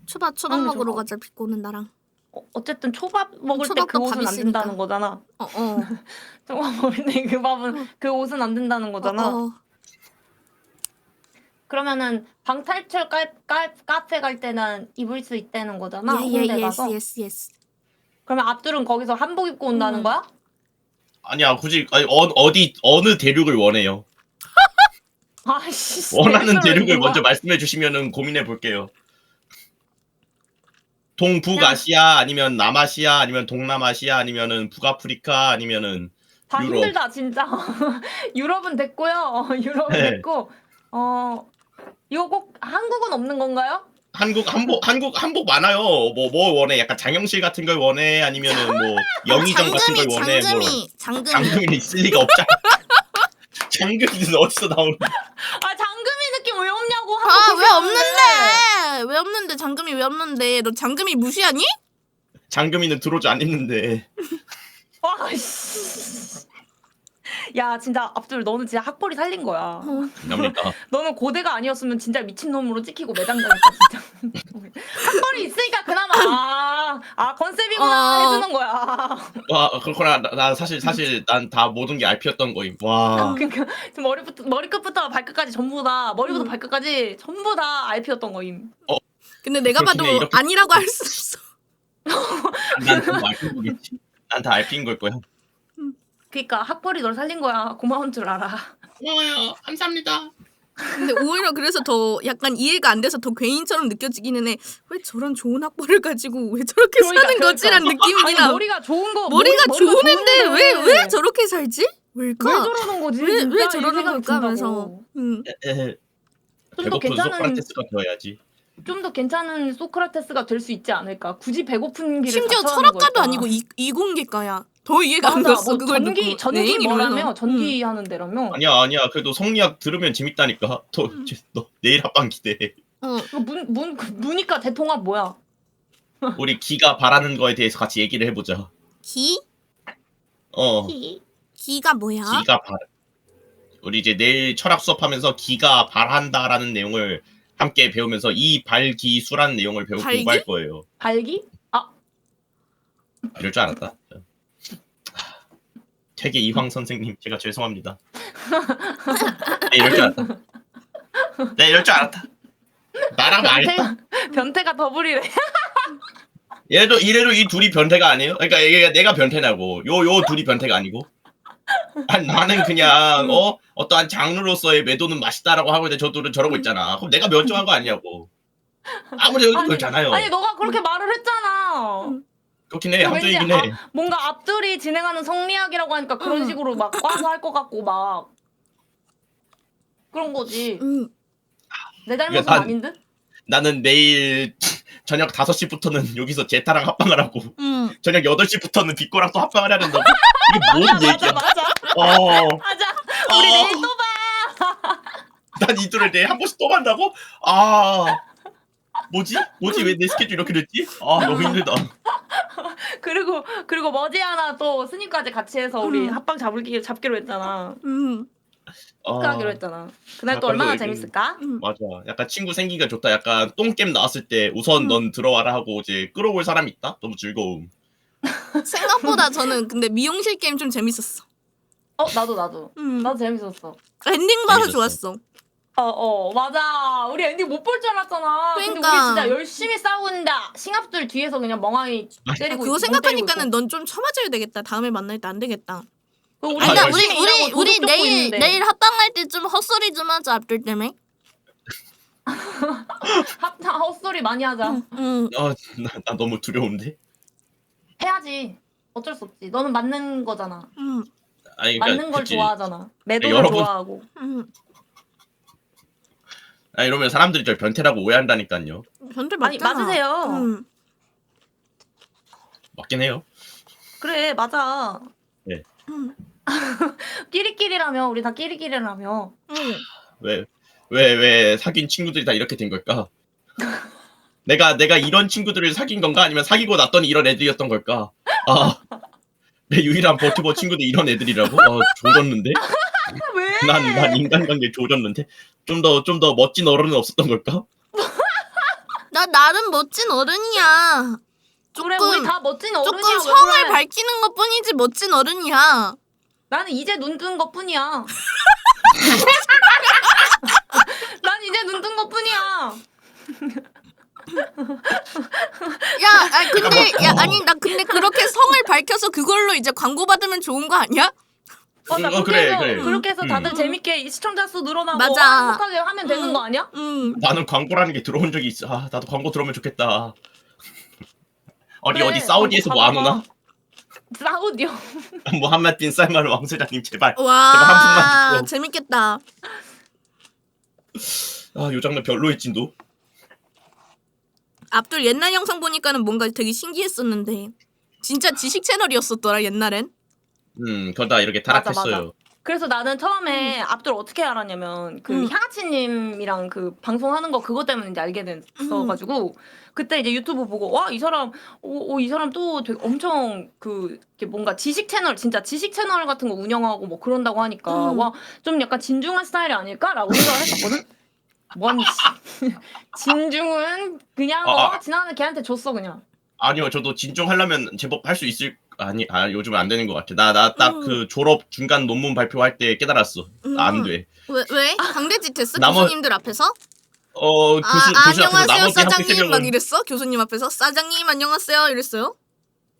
초밥 응, 먹으러 좋아. 가자. 비꼬는 나랑. 어쨌든 초밥 먹을 때 초밥과 그 옷은 밥이 안 있으니까. 된다는 거잖아. 어. 초밥 먹을 때 그 옷은 안 된다는 거잖아. 그러면은 방탈출 카페 갈 때는 입을 수 있다는 거잖아. 홍대 가서. 예스. 그러면 앞둘은 거기서 한복 입고 온다는 거야? 아니야 굳이 어느 대륙을 원해요. 아씨. 원하는 대륙을 먼저 말씀해 주시면은 고민해 볼게요. 동북아시아 아니면 남아시아 아니면 동남아시아 아니면은 북아프리카 아니면은 다 유럽. 힘들다 진짜. 유럽은 됐고요. 유럽은 네. 됐고 이거 꼭 한국은 없는 건가요? 한복 많아요. 뭐 원해? 약간 장영실 같은 걸 원해? 아니면은 뭐 영의정 같은 걸 원해? 장금이 있을 리가 없잖아. 장금이는 어디서 나오는? 아 장금이 느낌 왜 없냐고. 왜 없는데 장금이 왜 없는데? 너 장금이 무시하니? 장금이는 들어오지 안 했는데. 와 씨. 야 진짜 앞둘 너는 진짜 학벌이 살린 거야. 그러니까 너는 고대가 아니었으면 진짜 미친놈으로 찍히고 매장당했다 진짜. 학벌이 있으니까 그나마 컨셉이구나 해주는 거야. 와 그렇구나. 나 사실 난 다 모든 게 RP였던 거임. 와 그러니까 머리끝부터 발끝까지 전부 다 머리부터 발끝까지 전부 다 RP였던 거임. 근데 내가 봐도 그렇긴 해, 이렇게- 아니라고 할 수 없어. 난다 RP인 거겠지. 난 다 RP인 걸 거야. 그러니까 학벌이 널 살린 거야. 고마운 줄 알아. 고마워요. 감사합니다. 근데 오히려 그래서 더 약간 이해가 안 돼서 더 괴인처럼 느껴지기는 해. 왜 저런 좋은 학벌을 가지고 왜 저렇게 사는 거지란 느낌이긴 아니, 함. 머리가 좋은 거 머리가 좋은 좋은데 애인데 왜 저렇게 살지? 왜일까? 왜 저러는 거지? 왜 진짜 저러는 이 생각이 걸까 하면서. 든다고. 더 배고픈 괜찮은- 소크라테스가 되어야지. 좀 더 괜찮은 소크라테스가 될 수 있지 않을까? 굳이 배고픈 길을 심지어 자처하는 철학가도 걸까? 아니고 이공계과야. 더 이해가 안 맞아. 갔어. 뭐 그걸 전기 듣고. 내 얘기를 뭐라며? 해서. 전기 하는 데라며? 아니야. 그래도 성리학 들으면 재밌다니까. 너 내일 합방 기대해. 이거 문이과 대통합 뭐야? 우리 기가 바라는 거에 대해서 같이 얘기를 해보자. 기? 어. 기가 뭐야? 기가 발. 우리 이제 내일 철학 수업하면서 기가 발한다라는 내용을 함께 배우면서 이 발기수라는 내용을 배우고 발기? 공부할 거예요. 발기? 이럴 줄 알았다. 되게 이황 선생님 제가 죄송합니다. 네, 이럴 줄 알았다. 네, 이럴 줄 알았다. 나랑 알다. 변태가 더블이래. 이래도 이 둘이 변태가 아니에요? 그러니까 얘가 내가 변태냐고. 요 둘이 변태가 아니고. 아니, 나는 그냥 어떠한 장르로서의 매도는 맛있다라고 하고 있는데 저들은 저러고 있잖아. 그럼 내가 멸종한 거 아니냐고. 아무리 여기도 그렇잖아요. 아니 너가 그렇게 말을 했잖아. 그렇긴 해. 왠지 함정이긴 해. 뭔가 앞들이 진행하는 성리학이라고 하니까 그런 식으로 막 꽈서 할 것 같고 막 그런 거지. 내 잘못은 그러니까 아닌 듯? 나는 내일 저녁 5시부터는 여기서 제타랑 합방을 하고 저녁 8시부터는 빅코랑 또 합방을 해야 된다고? 이게 뭔 얘기야? 맞아. 맞아. 우리 내일 또 봐. 난 이 둘을 내일 한 번씩 또 만나고? 뭐지? 왜 내 스케줄 이렇게 됐지? 너무 힘들다. 그리고 머지않아 또 스님까지 같이 해서 우리 합방 잡기로 했잖아. 하기로 했잖아. 그날 또 얼마나 재밌을까? 맞아. 약간 친구 생기기가 좋다. 약간 똥겜 나왔을 때 우선 넌 들어와라 하고 이제 끌어올 사람이 있다? 너무 즐거움. 생각보다 저는 근데 미용실 게임 좀 재밌었어. 나도 재밌었어. 엔딩 봐서 재밌었어. 좋았어. 맞아. 우리 엔딩 못 볼 줄 알았잖아. 근데 우리 그러니까. 진짜 열심히 싸운다. 싱합들 뒤에서 그냥 멍하니 때리고 그거 생각하니까는 넌 좀 쳐맞아야 되겠다. 다음에 만날 때 안 되겠다. 우리 아니, 나 열심히 우리 내일 합방할 때 좀 헛소리 좀 하자. 앞들 때문에. 헛소리 많이 하자. 나 너무 두려운데? 해야지. 어쩔 수 없지. 너는 맞는 거잖아. 아니, 맞는 걸 그치. 좋아하잖아. 매도를 여러분- 좋아하고. 이러면 사람들이 저 변태라고 오해한다니까요. 변태 아니 맞잖아. 맞으세요. 맞긴 해요. 그래 맞아. 네. 끼리끼리라며. 우리 다 끼리끼리라며. 왜 사귄 친구들이 다 이렇게 된 걸까? 내가 이런 친구들을 사귄 건가? 아니면 사귀고 났더니 이런 애들이었던 걸까? 내 유일한 버튜버 친구들 이런 애들이라고? 조졌는데? 왜? 난 인간관계 조졌는데? 좀 더 멋진 어른은 없었던 걸까? 나 나름 멋진 어른이야. 그래 우리 다 멋진 어른이야. 조금 왜 성을 그래? 밝히는 것 뿐이지 멋진 어른이야. 나는 이제 눈 뜬 것 뿐이야. 난 이제 눈 뜬 것 뿐이야. 나 근데 그렇게 성을 밝혀서 그걸로 이제 광고 받으면 좋은 거 아니야? 맞아. 그래. 그렇게 해서 다들 재밌게 시청자 수 늘어나고 맞아. 행복하게 하면 되는 거 아니야? 나는 광고라는 게 들어온 적이 있어. 나도 광고 들어오면 좋겠다. 그래, 어디 사우디에서 뭐 안 오나? 사우디요. 모함med 빈 살만 왕세자님 제발. 제발 한 와 푼만 재밌겠다. 요 장면 별로일진도. 앞둘 옛날 영상 보니까는 뭔가 되게 신기했었는데 진짜 지식 채널이었었더라 옛날엔. 그러다 이렇게 타락했어요. 그래서 나는 처음에 앞둘 어떻게 알았냐면 그 향아치님이랑 그 방송하는 거 그것 때문에 이제 알게 됐어가지고 그때 이제 유튜브 보고 와 이 사람 이 사람 또 되게 엄청 그 이렇게 뭔가 지식 채널 진짜 지식 채널 같은 거 운영하고 뭐 그런다고 하니까 와 좀 약간 진중한 스타일이 아닐까라고 생각을 했었거든. 뭔 진중은 그냥 지나가는 걔한테 줬어 그냥. 아니요, 저도 진중하려면 제법 할 수 있을. 요즘은 안 되는 것 같아. 나 딱 그 졸업 중간 논문 발표할 때 깨달았어. 안 돼. 왜? 강대짓 됐어? 나머- 교수님들 앞에서? 교수 앞에서 안녕하세요 나머지 학생 사장님 3명을 막 이랬어? 교수님 앞에서 사장님 안녕하세요 이랬어요?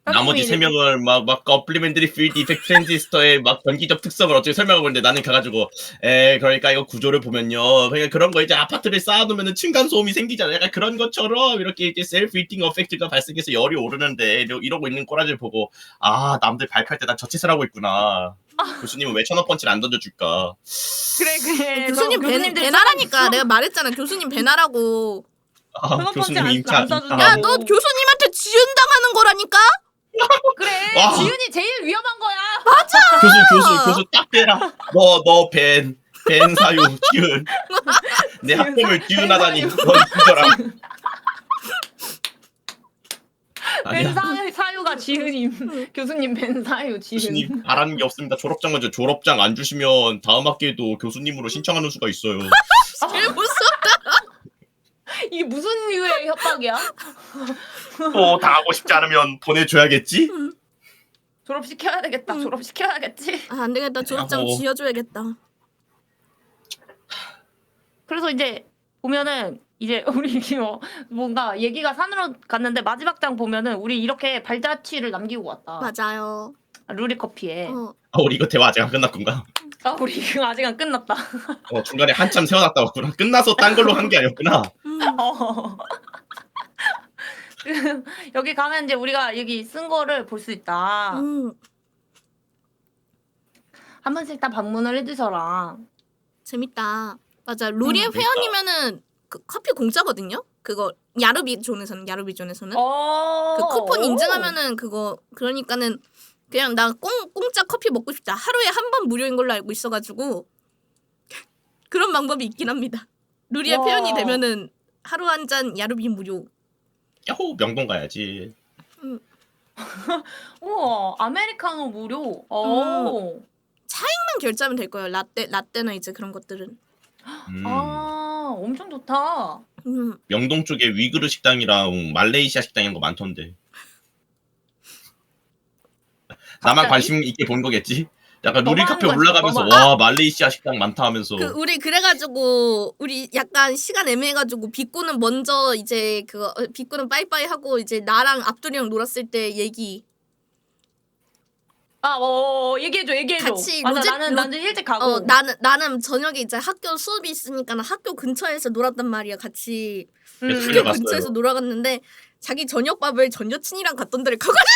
나머지 3명을 막 커플리멘터리 필드 이펙트 트랜지스터의 막 전기적 특성을 어떻게 설명하고 있는데 나는 가가지고 그러니까 이거 구조를 보면요 그냥 그런 거 이제 아파트를 쌓아놓으면 층간 소음이 생기잖아요. 약간 그런 것처럼 이렇게 이제 셀프 히팅 어펙트가 발생해서 열이 오르는데 이러고 있는 꼬라지를 보고 남들 발표할 때 난 저짓을 하고 있구나. 교수님은 왜 천원펀치를 안 던져줄까? 그래. 교수님 배나라니까 내가 말했잖아. 교수님 배나라고. 교수님 임차. 안 써준다고. 야 너 교수님한테 지은당하는 거라니까? 그래. 와. 지윤이 제일 위험한 거야. 교수 딱 대라. 너 벤 사유 지은 내 학점을 지은하다니 넌 뒤져라. 아니야. 벤 사유가 지은임. 교수님 벤 사유 지은. 교수님 바라는 게 없습니다. 졸업장 먼저 졸업장 안 주시면 다음 학기에도 교수님으로 신청하는 수가 있어요. 제일 무섭다. 이게 무슨 류의 협박이야? 또 당하고 싶지 않으면 보내줘야겠지? 졸업시켜야 되겠다. 졸업시켜야겠지. 안 되겠다. 졸업장 뭐. 지어줘야겠다. 그래서 이제 보면은 이제 우리 뭔가 얘기가 산으로 갔는데 마지막 장 보면은 우리 이렇게 발자취를 남기고 왔다. 맞아요. 루리커피에. 우리 이거 대화 아직 안 끝났군가? 우리 이거 아직 안 끝났다. 중간에 한참 세워놨다 왔구나. 끝나서 딴 걸로 한 게 아니었구나. 여기 가면 이제 우리가 여기 쓴 거를 볼 수 있다. 한 번씩 다 방문을 해주셔라. 재밌다. 맞아. 루리의 회원이면은 그 커피 공짜거든요. 그거 야르비 존에서는 그 쿠폰 인증하면은 그거 그러니까는 그냥 나 공짜 커피 먹고 싶다. 하루에 한 번 무료인 걸로 알고 있어가지고 그런 방법이 있긴 합니다. 루리의 회원이 되면은 하루 한 잔 야르비 무료. 야호 명동 가야지. 우와 아메리카노 무료. 차액만 결제하면 될 거예요. 라떼나 이제 그런 것들은. 엄청 좋다. 명동 쪽에 위그르 식당이랑 말레이시아 식당 이런 거 많던데. 나만 관심 있게 본 거겠지? 약간 루리 카페 올라가면서 와 말레이시아 식당 많다 하면서. 우리 그래가지고 우리 약간 시간 애매해가지고 빅구는 먼저 이제 그거 빅구는 빠이빠이 하고 이제 나랑 앞둘이랑 놀았을 때 얘기. 얘기해줘. 같이 맞아, 나는 일찍 가고. 나는 저녁에 이제 학교 수업이 있으니까 학교 근처에서 놀았단 말이야. 같이 그래서 학교 갔어요. 근처에서 놀아갔는데 자기 저녁밥을 전 여친이랑 갔던 데를 가가지고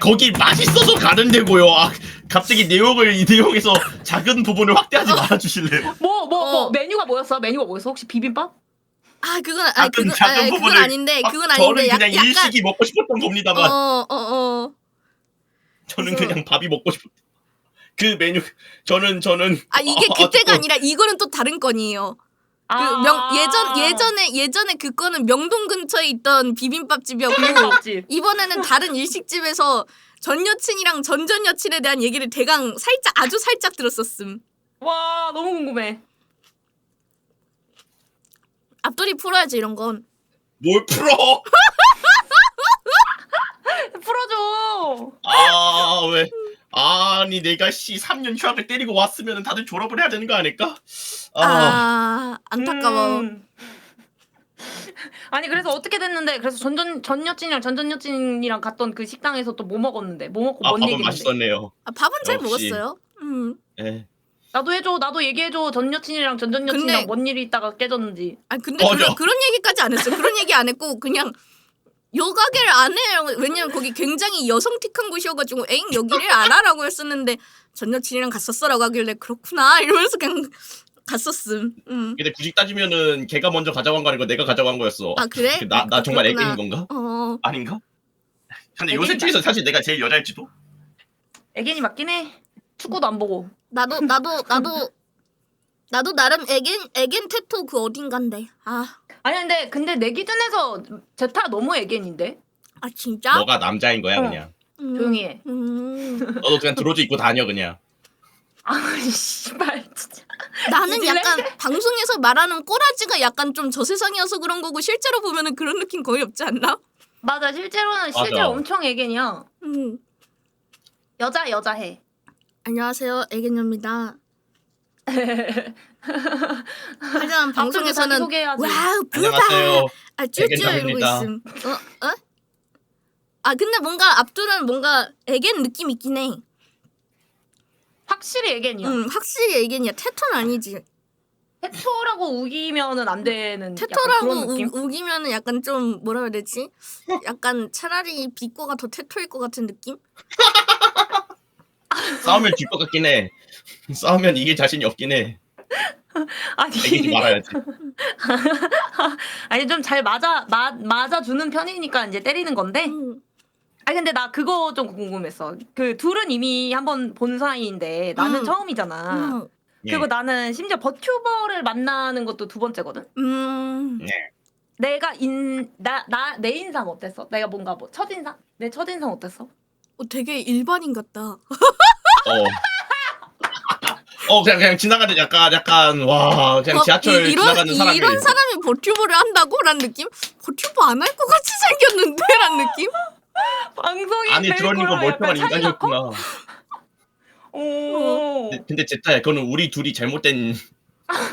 거기 맛있어서 가는 데고요. 갑자기 이 내용에서 작은 부분을 확대하지 말아주실래요? 메뉴가 뭐였어? 혹시 비빔밥? 작은 부분을 아닌데 그건 저는 아닌데 그냥 일식이 먹고 싶었던 겁니다만 저는 그냥 밥이 먹고 싶었. 그 메뉴 저는 이게 그때가 아니라 이거는 또 다른 건이에요. 예전에 그 거는 명동 근처에 있던 비빔밥 집이었고 이번에는 다른 일식집에서 전 여친이랑 전 여친에 대한 얘기를 대강 아주 살짝 들었었음. 와 너무 궁금해. 앞돌이 풀어야지 이런 건. 뭘 풀어? 풀어줘. 왜? 아니 내가 3년 휴학을 때리고 왔으면 다들 졸업을 해야 되는 거 아닐까? 안타까워. 아니 그래서 어떻게 됐는데 그래서 전 여친이랑 갔던 그 식당에서 또 뭐 먹었는데 뭐 먹고 뭔 밥은 얘기했는데. 맛있었네요. 밥은 잘 역시. 먹었어요. 네. 나도 얘기해줘. 전 여친이랑 전 여친이랑 뭔 일이 있다가 깨졌는지. 근데 그런 얘기까지 안 했어요. 그런 얘기 안 했고 그냥 여가게를 안 해요. 왜냐면 거기 굉장히 여성틱한 곳이어가지고 여기를 안 하라고 했었는데 전 여친이랑 갔었어라고 하길래 그렇구나 이러면서 그냥 갔었음. 근데 굳이 따지면은 걔가 먼저 가져간 거 아니고 내가 가져간 거였어. 그래? 나 정말 그렇구나. 애기인 건가? 아닌가? 근데 요새 중에서 사실 내가 제일 여자일지도? 애견이 맞긴 해. 축구도 안 보고. 나도 나름 애견 테토 그 어딘간데. 근데 내 기준에서 제타 너무 애견인데. 진짜? 너가 남자인 거야 그냥. 조용히 해. 너도 그냥 드로즈 입고 다녀 그냥. 씨발 진짜. 나는 뒤질래? 약간 방송에서 말하는 꼬라지가 약간 좀 저 세상이어서 그런 거고 실제로 보면은 그런 느낌 거의 없지 않나? 맞아, 실제로는 실제로 맞아. 엄청 애견이야. 여자 해. 안녕하세요, 애견녀입니다. 하지만 방송에서는 소개해야지. 와우 부바 안녕하세요. 쭈쭈 이러고 애견녀입니다. 있음. 근데 뭔가 압둘은 뭔가 애견 느낌 있긴 해. 확실히 애견이야. 확실히 애견이야. 테토는 아니지. 테토라고 우기면은 안 되는 약간 테토라고 그런 느낌? 우기면은 약간 좀 뭐라 해야 되지? 약간 차라리 비꼬가 더 테토일 것 같은 느낌? 싸우면 질 것 같긴 해. 싸우면 이길 자신이 없긴 해. 이기지 말아야지. 아니 좀 잘 맞아주는 편이니까 이제 때리는 건데. 근데 나 그거 좀 궁금했어. 그 둘은 이미 한번 본 사이인데 나는 처음이잖아. 그리고 나는 심지어 버튜버를 만나는 것도 두 번째거든. 내가 내 인상 어땠어? 내가 뭔가 뭐 첫인상? 내 첫인상 어땠어? 되게 일반인 같다. 그냥 지나가는 약간 와 그냥 지하철 지나가는 사람이 이런 사람이 버튜버를 한다고? 란 느낌? 버튜버 안 할 것 같이 생겼는데? 란 느낌? 방송이 안에 들어있는 거 멀쩡한 차이가 인간이었구나. 오. 근데 제타야 그거는 우리 둘이 잘못된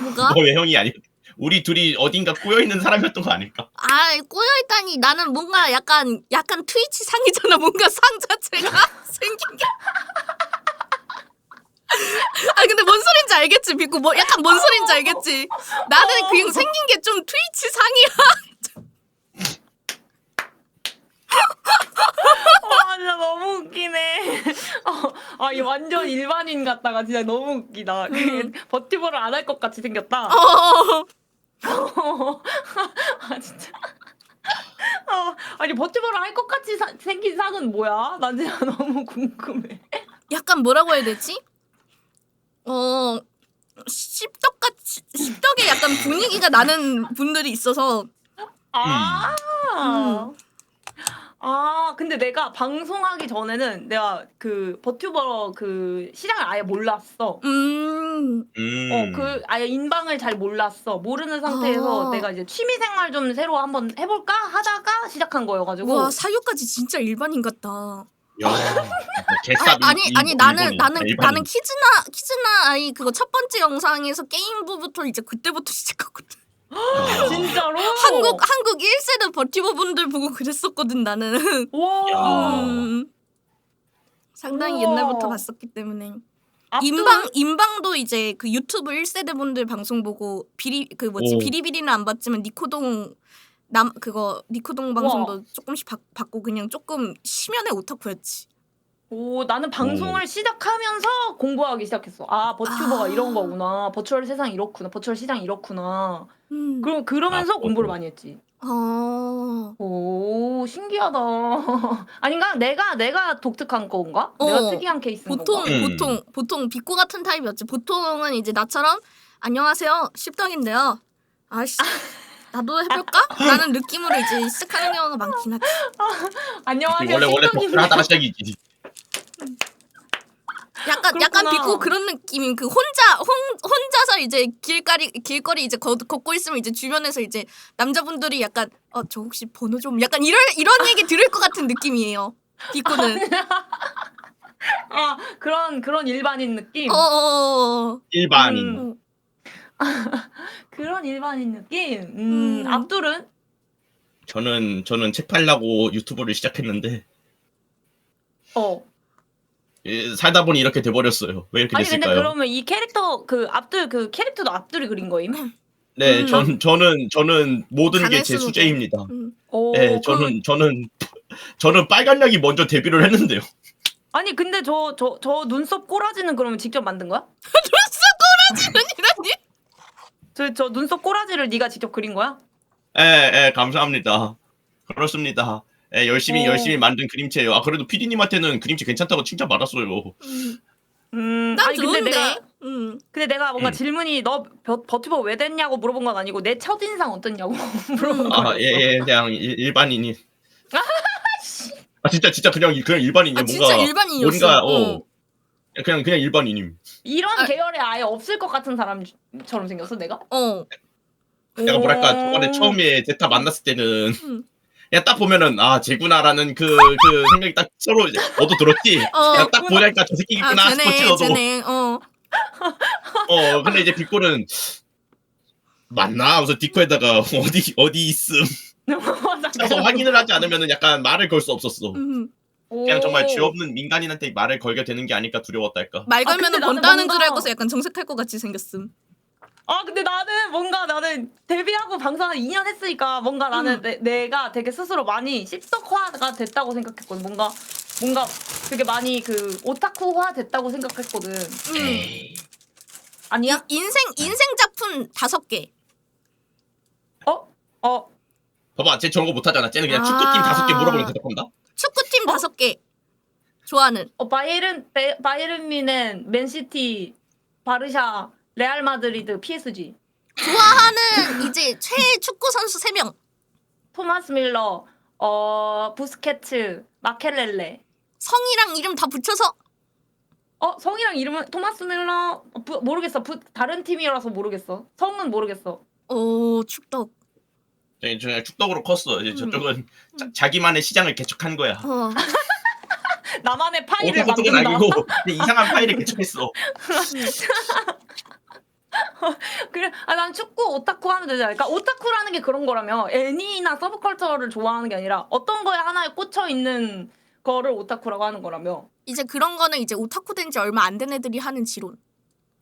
뭐가? 너의 형이 아니야. 우리 둘이 어딘가 꼬여있는 사람이었던 거 아닐까? 꼬여있다니. 나는 뭔가 약간 트위치 상이잖아. 뭔가 상 자체가 생긴 게. 근데 뭔 소린지 알겠지, 비코. 약간 뭔 소린지 알겠지. 나는 그냥 생긴 게 좀 트위치 상이야. 와, 진짜 너무 웃기네. 이 완전 일반인 같다가 진짜 너무 웃기다. 버티버를 안 할 것 같이 생겼다. 진짜. 아니 버티버를 할 것 같이 생긴 상은 뭐야? 난 진짜 너무 궁금해. 약간 뭐라고 해야 되지? 씹덕에 약간 분위기가 나는 분들이 있어서. 근데 내가 방송하기 전에는 내가 그 버튜버 그 시장을 아예 몰랐어. 아예 인방을 잘 몰랐어. 모르는 상태에서 내가 이제 취미생활 좀 새로 한번 해볼까 하다가 시작한 거여가지고. 와, 사유까지 진짜 일반인 같다. 야, 개싸. 아니 나는 키즈나 아이 그거 첫 번째 영상에서 게임부부터 이제 그때부터 시작했거든. 진짜로? 한국 1세대 버티버 분들 보고 그랬었거든 나는. 와. 상당히 우와. 옛날부터 봤었기 때문에. 압둘? 인방도 이제 그 유튜브 1세대 분들 방송 보고 비리비리는 안 봤지만 니코동 방송도 조금씩 봤고 그냥 조금 심연의 오타쿠였지. 나는 방송을 시작하면서 공부하기 시작했어. 버튜버가 이런 거구나. 버추얼 세상이 이렇구나. 버추얼 시장이 이렇구나. 그러면서 공부를 많이 했지. 오, 신기하다. 아닌가? 내가 독특한 건가? 내가 특이한 케이스인 건가? 보통 비꼬 같은 타입이었지. 보통은 이제 나처럼 안녕하세요, 십덕인데요. 나도 해볼까? 라는 느낌으로 이제 시작하는 경우가 많긴 하지. 안녕하세요. 원래 버프를 십덕입니다. 하다가 시작이지. 약간 비꼬 그런 느낌인 그 혼자서 이제 길거리 이제 걷고 있으면 이제 주변에서 이제 남자분들이 약간 저 혹시 번호 좀 약간 이런 얘기 들을 것 같은 느낌이에요. 비꼬는. 그런 일반인 느낌. 일반인. 그런 일반인 느낌. 압둘은? 저는 책 팔려고 유튜브를 시작했는데 살다 보니 이렇게 돼버렸어요. 왜 이렇게 됐을까요? 근데 그러면 이 캐릭터 압둘 그 캐릭터도 압둘이 그린 거임? 네, 저는 모든 게 제 수제입니다. 네, 저는 빨간 약이 먼저 데뷔를 했는데요. 아니 근데 저 눈썹 꼬라지는 그러면 직접 만든 거야? 눈썹 꼬라지는 이라니? 저 눈썹 꼬라지를 네가 직접 그린 거야? 예, 감사합니다. 그렇습니다. 예, 열심히 만든 그림체예요. 아 그래도 PD님한테는 그림체 괜찮다고 칭찬 받았어요. 난 아니 좋은데. 근데 내가 뭔가 질문이 너 버튜버 왜 됐냐고 물어본 건 아니고 내 첫인상 어땠냐고 물어본 거였어. 아 예, 그냥 일반인이. 아 진짜 그냥 일반인이야. 아 뭔가 진짜 일반인이었어. 뭔가 그냥 일반인임. 이런 계열에 아예 없을 것 같은 사람처럼 생겼어 내가? 내가 뭐랄까 저번에 처음에 제타 만났을 때는 그냥 딱 보면은 아 쟤구나라는 그 생각이 딱 서로 이제 너도 들었지? 그냥 딱 보니까 저 새끼겠구나 싶었지 너도. 쟤네. 근데 이제 빅골은 맞나? 하면서 디코에다가 어디 있음 가서 확인을 하지 않으면은 약간 말을 걸 수 없었어. 그냥 정말 죄 없는 민간인한테 말을 걸게 되는 게 아닐까 두려웠달까. 말 걸면은 번다는 뭔가... 줄 알고서 약간 정색할 것 같이 생겼음. 아 근데 나는 데뷔하고 방송 한 2년 했으니까 뭔가 나는 내가 되게 스스로 많이 씹덕화가 됐다고 생각했거든. 뭔가 되게 많이 그 오타쿠화 됐다고 생각했거든. 아니야? 인생 작품 5개. 봐봐 쟤 저런 거 못하잖아. 쟤는 그냥 축구팀 5개 물어보면 대답한다. 축구팀 5개. 좋아하는. 바이에른 뮌헨, 맨시티, 바르샤, 레알 마드리드, PSG. 좋아하는 이제 최애 축구 선수 3명. 토마스 밀러, 부스케츠, 마켈렐레. 성이랑 이름 다 붙여서. 성이랑 이름은 토마스 밀러 모르겠어. 다른 팀이라서 모르겠어. 성은 모르겠어. 축덕. 저 그냥 축덕으로 컸어. 이제 저쪽은 자기만의 시장을 개척한 거야. 나만의 파일을 오타쿠 만든다. 아니고 이상한 파일을 개척했어. 그래, 난 축구 오타쿠 하면 되지 않을까? 오타쿠라는 게 그런 거라며 애니나 서브컬처를 좋아하는 게 아니라 어떤 거에 하나에 꽂혀 있는 거를 오타쿠라고 하는 거라며. 이제 그런 거는 이제 오타쿠 된 지 얼마 안 된 애들이 하는 지론.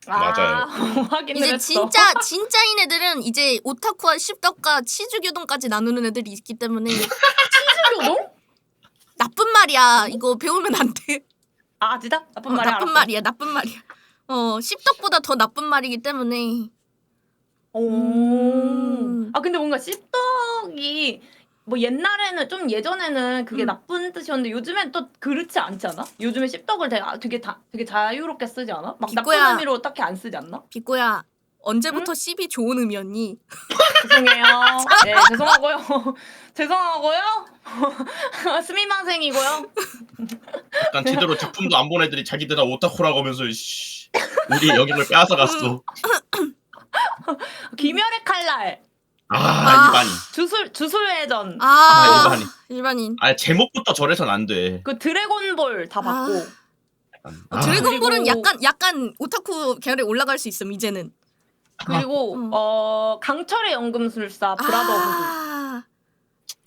맞아요. 확인을 이제 했어. 진짜인 애들은 이제 오타쿠와 씹덕과 치즈교동까지 나누는 애들이 있기 때문에. 치즈교동? 나쁜 말이야. 이거 배우면 안 돼. 아 진짜? 나쁜 말이야? 나쁜 말이야. 나쁜 말이야. 씹덕보다 더 나쁜 말이기 때문에. 아 근데 뭔가 씹덕이 뭐 옛날에는 좀 예전에는 그게 나쁜 뜻이었는데 요즘엔 또 그렇지 않지 않아? 요즘에 씹덕을 되게 자유롭게 쓰지 않아? 막 나쁜 비꼬야. 의미로 딱히 안 쓰지 않나? 비꼬야. 언제부터 씹이 좋은 의미였니? 죄송해요. 네, 죄송하고요. 죄송하고요. 스미마생이고요. 약간 제대로 작품도 안 본 애들이 자기들 다 오타쿠라고 하면서 우리 영역을 빼앗아 갔어. 귀멸의 칼날. 일반인. 주술회전. 일반인. 제목부터 저래선 안 돼. 그 드래곤볼 다 봤고. 드래곤볼은 그리고... 약간 오타쿠 계열에 올라갈 수 있음 이제는. 그리고 강철의 연금술사 브라더후드.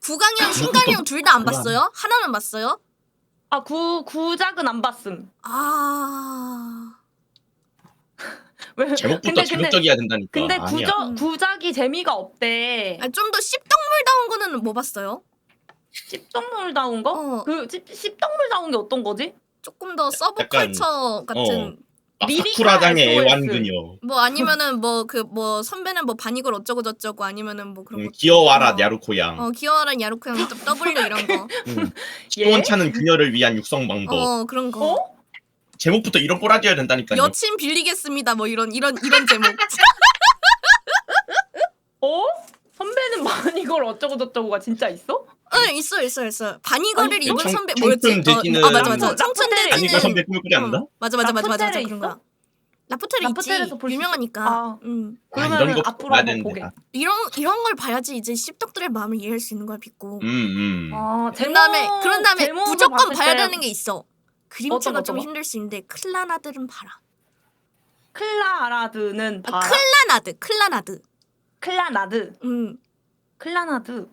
구강이랑 신강이랑 둘 다 안 봤어요? 하나는 봤어요? 구작은 안 봤음. 왜? 제목부터 자극적이어야 된다니까. 근데 구작이 재미가 없대. 좀 더 씹덕물다운 거는 뭐 봤어요? 씹덕물다운 거? 씹덕물다운 게 어떤 거지? 조금 더 서브컬처 같은. 사쿠라장의 애완그녀. 뭐 아니면은 뭐 선배는 뭐 반이걸 어쩌고 저쩌고 아니면은 뭐 그런 거. 귀여워라 야루코양. 귀여워라 야루코양 W 이런 거. 시원찮은 그녀를 위한 육성 방법. 그런 거. 제목부터 이런 꼬라지여야 된다니까요. 여친 빌리겠습니다. 뭐 이런 제목. 선배는 반이걸 어쩌고 저쩌고가 진짜 있어? 있어. 반이걸을 입은 선배 뭐였지? 맞아. 청춘 대지는 반이걸 선배 꿈을 꾸지 않는다? 맞아 그런 거야. 라프텔에 있지. 유명하니까. 그러면 이런 거 앞으로 한번 보게. 이런 걸 봐야지 이제 씹덕들의 마음을 이해할 수 있는 거야, 빗고. 그런 다음에 무조건 봐야 되는 게 있어. 그림체가 좀 힘들 수 있는데 클라나드는 봐라. 클라라드는 봐라? 클라나드. 클라나드.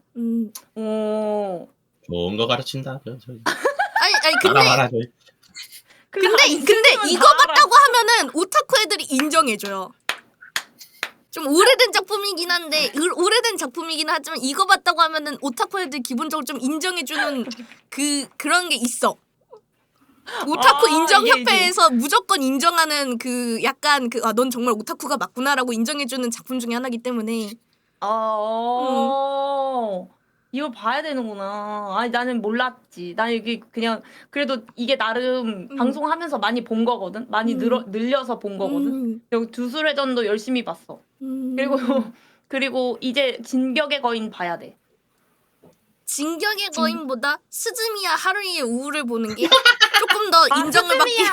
좋은 거 가르친다. 근데 이거 봤다고 하면은 오타쿠 애들이 인정해줘요. 좀 오래된 작품이긴 하지만 이거 봤다고 하면은 오타쿠 애들 기본적으로 좀 인정해주는 그런 게 있어. 오타쿠 인정 협회에서 무조건 인정하는 약간 넌 정말 오타쿠가 맞구나라고 인정해주는 작품 중에 하나이기 때문에. 이걸 봐야 되는구나. 아니 나는 몰랐지. 난 이게 그냥 그래도 이게 나름 방송하면서 많이 본 거거든. 많이 늘려서 본 거거든. 여기 두술회전도 열심히 봤어. 그리고 이제 진격의 거인 봐야 돼. 진격의 거인보다 스즈미야 하루이의 우울을 보는 게 조금 더 인정을 받기.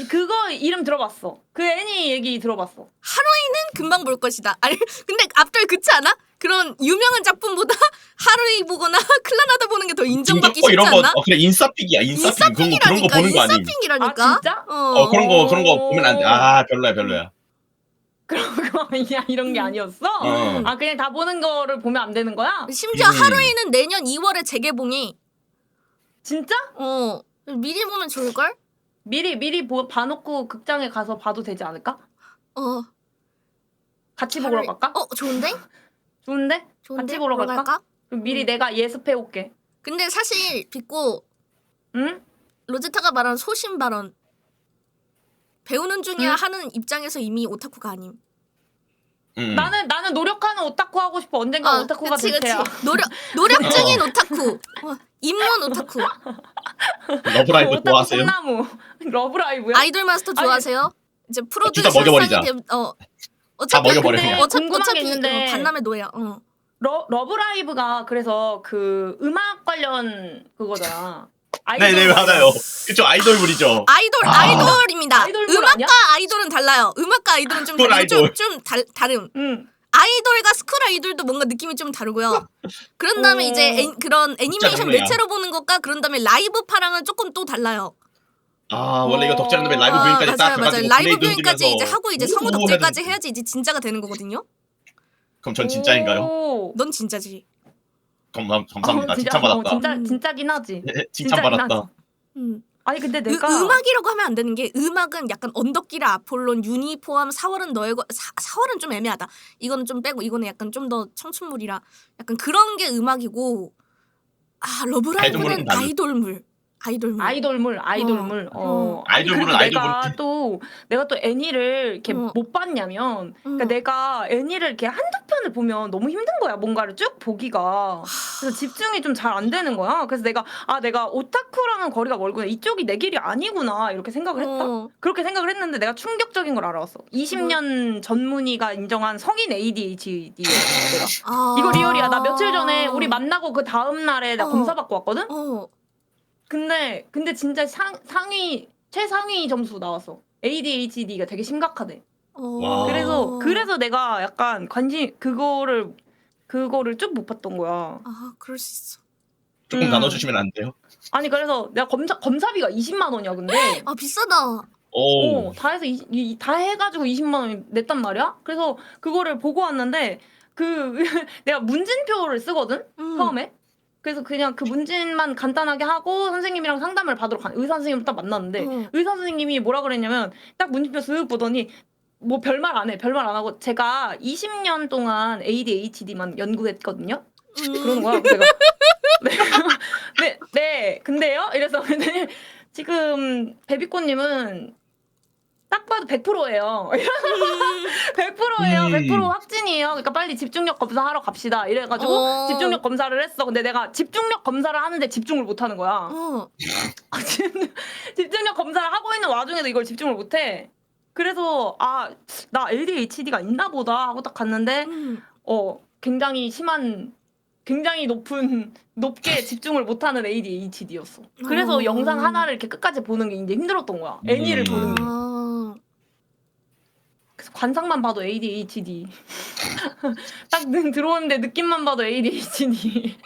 그거 이름 들어봤어. 그 애니 얘기 들어봤어. 하루이는 금방 볼 것이다. 아니 근데 앞들 그렇지 않아? 그런 유명한 작품보다 하루이 보거나 클라나다 보는 게 더 인정받기 쉽지 이런 않나? 거 그래 인싸픽이야. 인싸픽 그런 거 보는 거 아니. 인싸픽이라니까. 아 진짜? 그런 거 보면 안 돼. 아 별로야. 그런 거 아니야 이런 게 아니었어? 아 그냥 다 보는 거를 보면 안 되는 거야? 심지어 하루이는 내년 2월에 재개봉해. 진짜? 미리 보면 좋을걸? 미리 봐놓고 극장에 가서 봐도 되지 않을까? 같이 보러 갈까? 좋은데? 좋은데? 같이 보러 갈까? 그럼 미리 내가 예습해 올게. 근데 사실 빗고 응? 로제타가 말한 소신 발언 배우는 중이야 하는 입장에서 이미 오타쿠가 아님. 나는 노력하는 오타쿠 하고 싶어. 언젠가 오타쿠가 될 테야. 노력 중인 오타쿠. 입문 오타쿠. 러브라이브 좋아하세요? 꽃나무. 러브라이브야? 아이돌 마스터 좋아하세요? 이제 프로듀서 둘 다 먹여버리자. 어차피 먹여버려, 그냥. 궁금한 게 있는데 반남의 노예야. 러브라이브가 그래서 그 음악 관련 그거잖아. 네네 맞아요. 그쵸 아이돌물이죠. 아이돌입니다. 아이돌물 음악과 아니야? 아이돌은 달라요. 음악과 아이돌은 좀 스쿨 아이돌. 좀 다름. 아이돌과 스쿨 아이돌도 뭔가 느낌이 좀 다르고요. 그런 다음에 이제 그런 애니메이션 장르야. 매체로 보는 것과 그런 다음에 라이브파랑은 조금 또 달라요. 원래 이거 덕질하는데 라이브 뷰잉까지 딱 맞아요. 해가지고 라이브 플레이 뷰잉까지 흔들면서 이제 하고 이제 성우 덕질까지 해야지 이제 진짜가 되는 거거든요. 그럼 전 진짜인가요? 넌 진짜지. 감사합니다. 칭찬받았다. 진짜긴 하지. 칭찬받았다. 아니 근데 내가 음악이라고 하면 안 되는 게 음악은 약간 언덕길의 아폴론, 유니포함, 4월은 너의 4월은 좀 애매하다. 이거는 좀 빼고 이거는 약간 좀 더 청춘물이라 약간 그런 게 음악이고 러브라이브는 아이돌물. 아이돌물. 아이돌물은 내가 또 애니를 이렇게 못 봤냐면 그러니까 내가 애니를 이렇게 한두 편을 보면 너무 힘든 거야. 뭔가를 쭉 보기가. 그래서 집중이 좀 잘 안 되는 거야. 그래서 내가 오타쿠랑은 거리가 멀구나. 이쪽이 내 길이 아니구나. 이렇게 생각을 했다. 그렇게 생각을 했는데 내가 충격적인 걸 알아봤어. 20년 전문의가 인정한 성인 ADHD야. 내가. 이거 리얼이야. 나 며칠 전에 우리 만나고 그 다음 날에 나 검사 받고 왔거든. 근데 진짜 최상위 점수 나왔어. ADHD가 되게 심각하대. 그래서 내가 약간 그거를 쭉 못 봤던 거야. 그럴 수 있어. 조금 나눠주시면 안 돼요? 아니 그래서 내가 검사비가 20만 원이야 근데. 비싸다. 다 해서 다 해가지고 20만 원 냈단 말이야. 그래서 그거를 보고 왔는데 내가 문진표를 쓰거든 처음에. 그래서 그냥 그 문진만 간단하게 하고 선생님이랑 상담을 받으러 의사 선생님을 딱 만났는데 의사 선생님이 뭐라 그랬냐면 딱 문진표 쓱 보더니 뭐 별말 안 해. 별말 안 하고 제가 20년 동안 ADHD만 연구했거든요. 그러는 거야. 내가 네. 근데요? 이래서 지금 베비꼬님은 딱 봐도 100%예요. 100%예요. 100% 확진이에요. 그러니까 빨리 집중력 검사하러 갑시다. 이래가지고 집중력 검사를 했어. 근데 내가 집중력 검사를 하는데 집중을 못 하는 거야. 집중력 검사를 하고 있는 와중에도 이걸 집중을 못 해. 그래서 나 ADHD가 있나 보다 하고 딱 갔는데 굉장히 높게 집중을 못하는 ADHD였어. 그래서 영상 하나를 이렇게 끝까지 보는 게 이제 힘들었던 거야. 애니를 보는 게. 그래서 관상만 봐도 ADHD. 딱 들어오는데 느낌만 봐도 ADHD.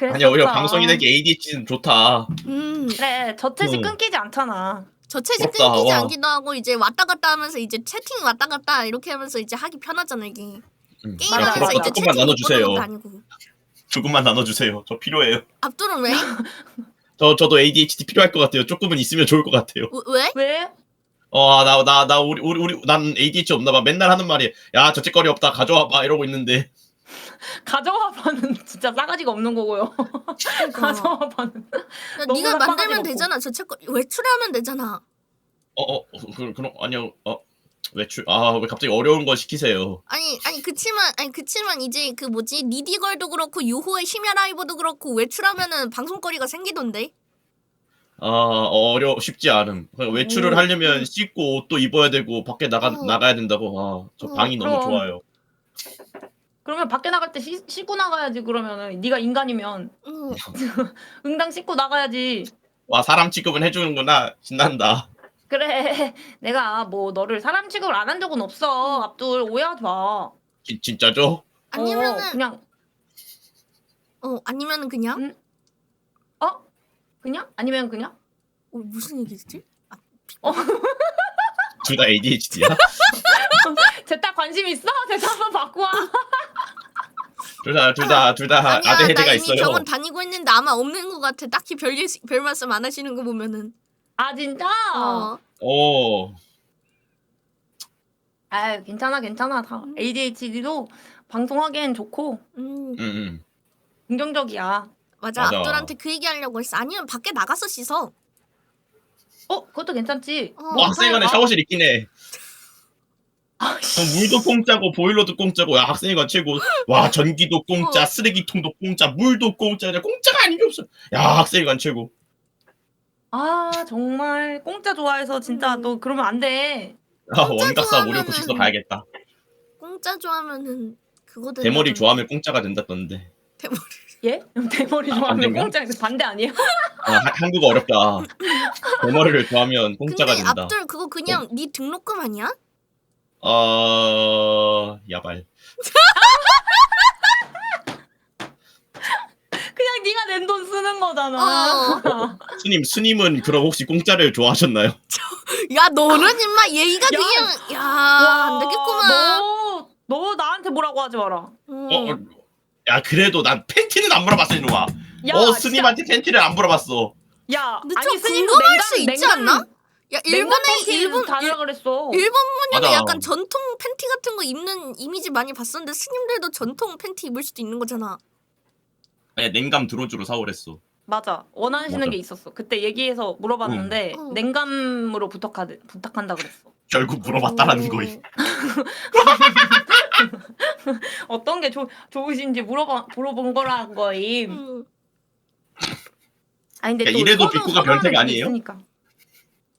아니야 오히려 방송이 되게 ADHD는 좋다. 그래 저체지 끊기지 않잖아. 저체지 끊기지 않기도 하고 이제 왔다 갔다 하면서 이제 채팅 왔다 갔다 이렇게 하면서 이제 하기 편하잖아 이게. 게임하면서 이제 조금만 나눠주세요. 아니고. 조금만 나눠주세요. 저 필요해요. 앞두는 왜? 저도 ADHD 필요할 것 같아요. 조금은 있으면 좋을 것 같아요. 왜? 난 ADHD 없나 봐. 맨날 하는 말이 야 저짓거리 없다 가져와봐 이러고 있는데. 가져와봐는 진짜 싸가지가 없는 거고요. 가져와봐는. 네가 만들면 되잖아. 저짓거리 외출하면 되잖아. 그럼 아니요. 외출 왜 갑자기 어려운 거 시키세요. 아니 그치만 이제 그 뭐지 니디걸도 그렇고 유호의 심야 라이브도 그렇고 외출하면은 방송거리가 생기던데. 쉽지 않음. 그러니까 외출을 하려면 씻고 옷도 입어야 되고 밖에 나가야 된다고. 저 방이 너무 그럼. 좋아요. 그러면 밖에 나갈 때 씻고 나가야지. 그러면은 네가 인간이면 응당 씻고 나가야지. 와 사람 취급은 해주는구나. 신난다. 그래 내가 뭐 너를 사람 취급을 안 한 적은 없어. 압둘 오해하지 마. 진짜죠? 아니면은 그냥 아니면은 그냥 그냥 아니면 그냥 무슨 얘기지? 둘 다 ADHD야? 제딱 관심 있어? 제딱 한번 바꿔. 둘 다 아니야 아재 헤드가 나 이미 있어요. 병원 다니고 있는데 아마 없는 것 같아. 딱히 별 말씀 안 하시는 거 보면은. 아 진짜? 오. 아유 괜찮아 다 ADHD도 방송하기엔 좋고 긍정적이야. 맞아. 압둘한테 그 얘기 하려고 했어. 아니면 밖에 나가서 씻어. 그것도 괜찮지. 학생회관에 샤워실 있긴 해. 물도 공짜고 보일러도 공짜고 야 학생회관 최고. 와 전기도 공짜, 쓰레기통도 공짜, 물도 공짜. 공짜가 아닌 게 없어. 야 학생회관 최고. 아 정말 공짜 좋아해서 진짜 너 그러면 안 돼. 원각사 무료 급식소 가야겠다. 공짜 좋아하면은 그거 되나 대머리 보네. 좋아하면 공짜가 된다던데. 대머리. 예? 대머리 좋아하면 반대인가? 공짜 반대 아니에요? 한국어 어렵다. 대머리를 좋아하면 공짜가 근데 된다. 압둘 그거 그냥 네 등록금 아니야? 야발. 그냥 네가 낸 돈 쓰는 거잖아. 스님은 그럼 혹시 공짜를 좋아하셨나요? 야 너는 임마 얘기가 야, 그냥 안 되겠구만. 너 나한테 뭐라고 하지 마라. 야 그래도 난 팬티는 안 물어봤어 이놈아. 야, 스님한테 팬티를 안 물어봤어. 야, 근데 아니 좀 스님도 궁금할 수 있지 않나? 야 일본 달라 그랬어. 일본 분들은 맞아. 약간 전통 팬티 같은 거 입는 이미지 많이 봤었는데 스님들도 전통 팬티 입을 수도 있는 거잖아. 아니 냉감 드로즈로 사오랬어. 맞아. 원하시는 맞아. 게 있었어. 그때 얘기해서 물어봤는데 냉감으로 부탁한다 그랬어. 결국 물어봤다라는 거임. 어떤 게 좋으신지 물어본 거란 거임. 아니 근데 야, 또 이래도 선호 빅구가 선호하는 변태가 게 아니에요? 있으니까.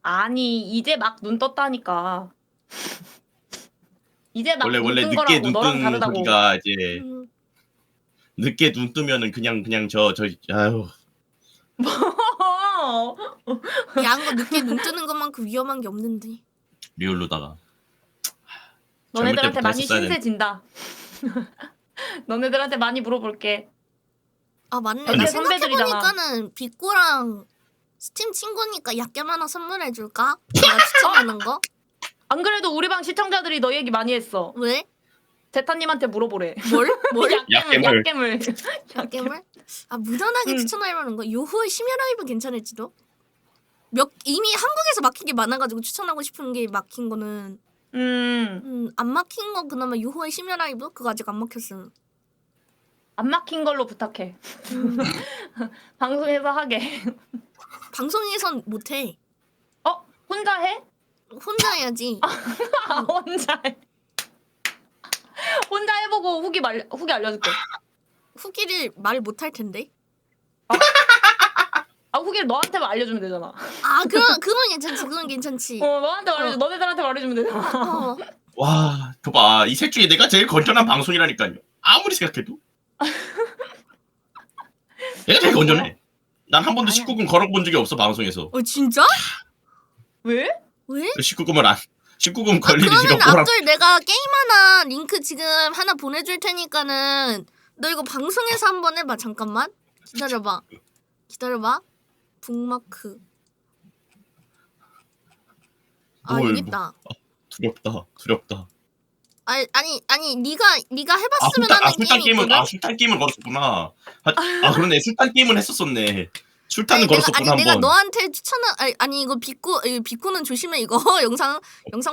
아니 이제 막 눈 떴다니까. 이제 막 원래 눈 뜬 늦게 거라고 눈 너랑 뜬 다르다고. 소리가 이제 늦게 눈 뜨면은 그냥 아유. 야한 거 늦게 눈 뜨는 것만큼 위험한 게 없는데. 리얼로다가. 너네들한테 때부터 많이 했었어야 신세진다. 너네들한테 많이 물어볼게. 아 맞네. 근데 나 선배들이잖아. 생각해보니까는 빅고랑 스팀 친구니까 약겜 하나 선물해줄까? 내가 추천하는 거? 안 그래도 우리 방 시청자들이 너 얘기 많이 했어. 왜? 제타님한테 물어보래. 뭘? 약겜을. 약겜을? 아 무난하게 추천할 만한 거? 요후의 심야 라이브 괜찮을지도? 이미 한국에서 막힌 게 많아가지고 추천하고 싶은 게 막힌 거는 안 막힌 거 그나마 요후의 심야 라이브? 그거 아직 안 막혔음. 안 막힌 걸로 부탁해. 방송에서 하게. 방송에선 못해. 혼자 해? 혼자 해야지. 혼자 해. 혼자 해보고 후기 알려줄게. 후기를 말 못할 텐데. 후기를 너한테만 알려주면 되잖아. 아 그건 괜찮지. 그건 괜찮지. 너한테 말해줘. 너네들한테 말해주면 되잖아. 와, 봐봐. 이 셋 중에 내가 제일 건전한 방송이라니까요. 아무리 생각해도. 내가 제일 건전해. 난 한 번도 19금 걸어본 적이 없어 방송에서. 진짜? 왜? 왜? 19금 걸릴 리가 그러면 뭐라. 앞둘 내가 게임 하나 링크 지금 하나 보내줄 테니까는 너 이거 방송에서 한번 해봐. 잠깐만 기다려봐. 북마크. 여기 있다. 두렵다. 아니 네가 해봤으면 하는 게임이 있거든. 술탄 게임을 걸었었구나. 그러네. 술탄 게임은 했었었네. 술탄은 걸었었구나 내가 한번. 너한테 아니 이거 비코는 조심해 이거 영상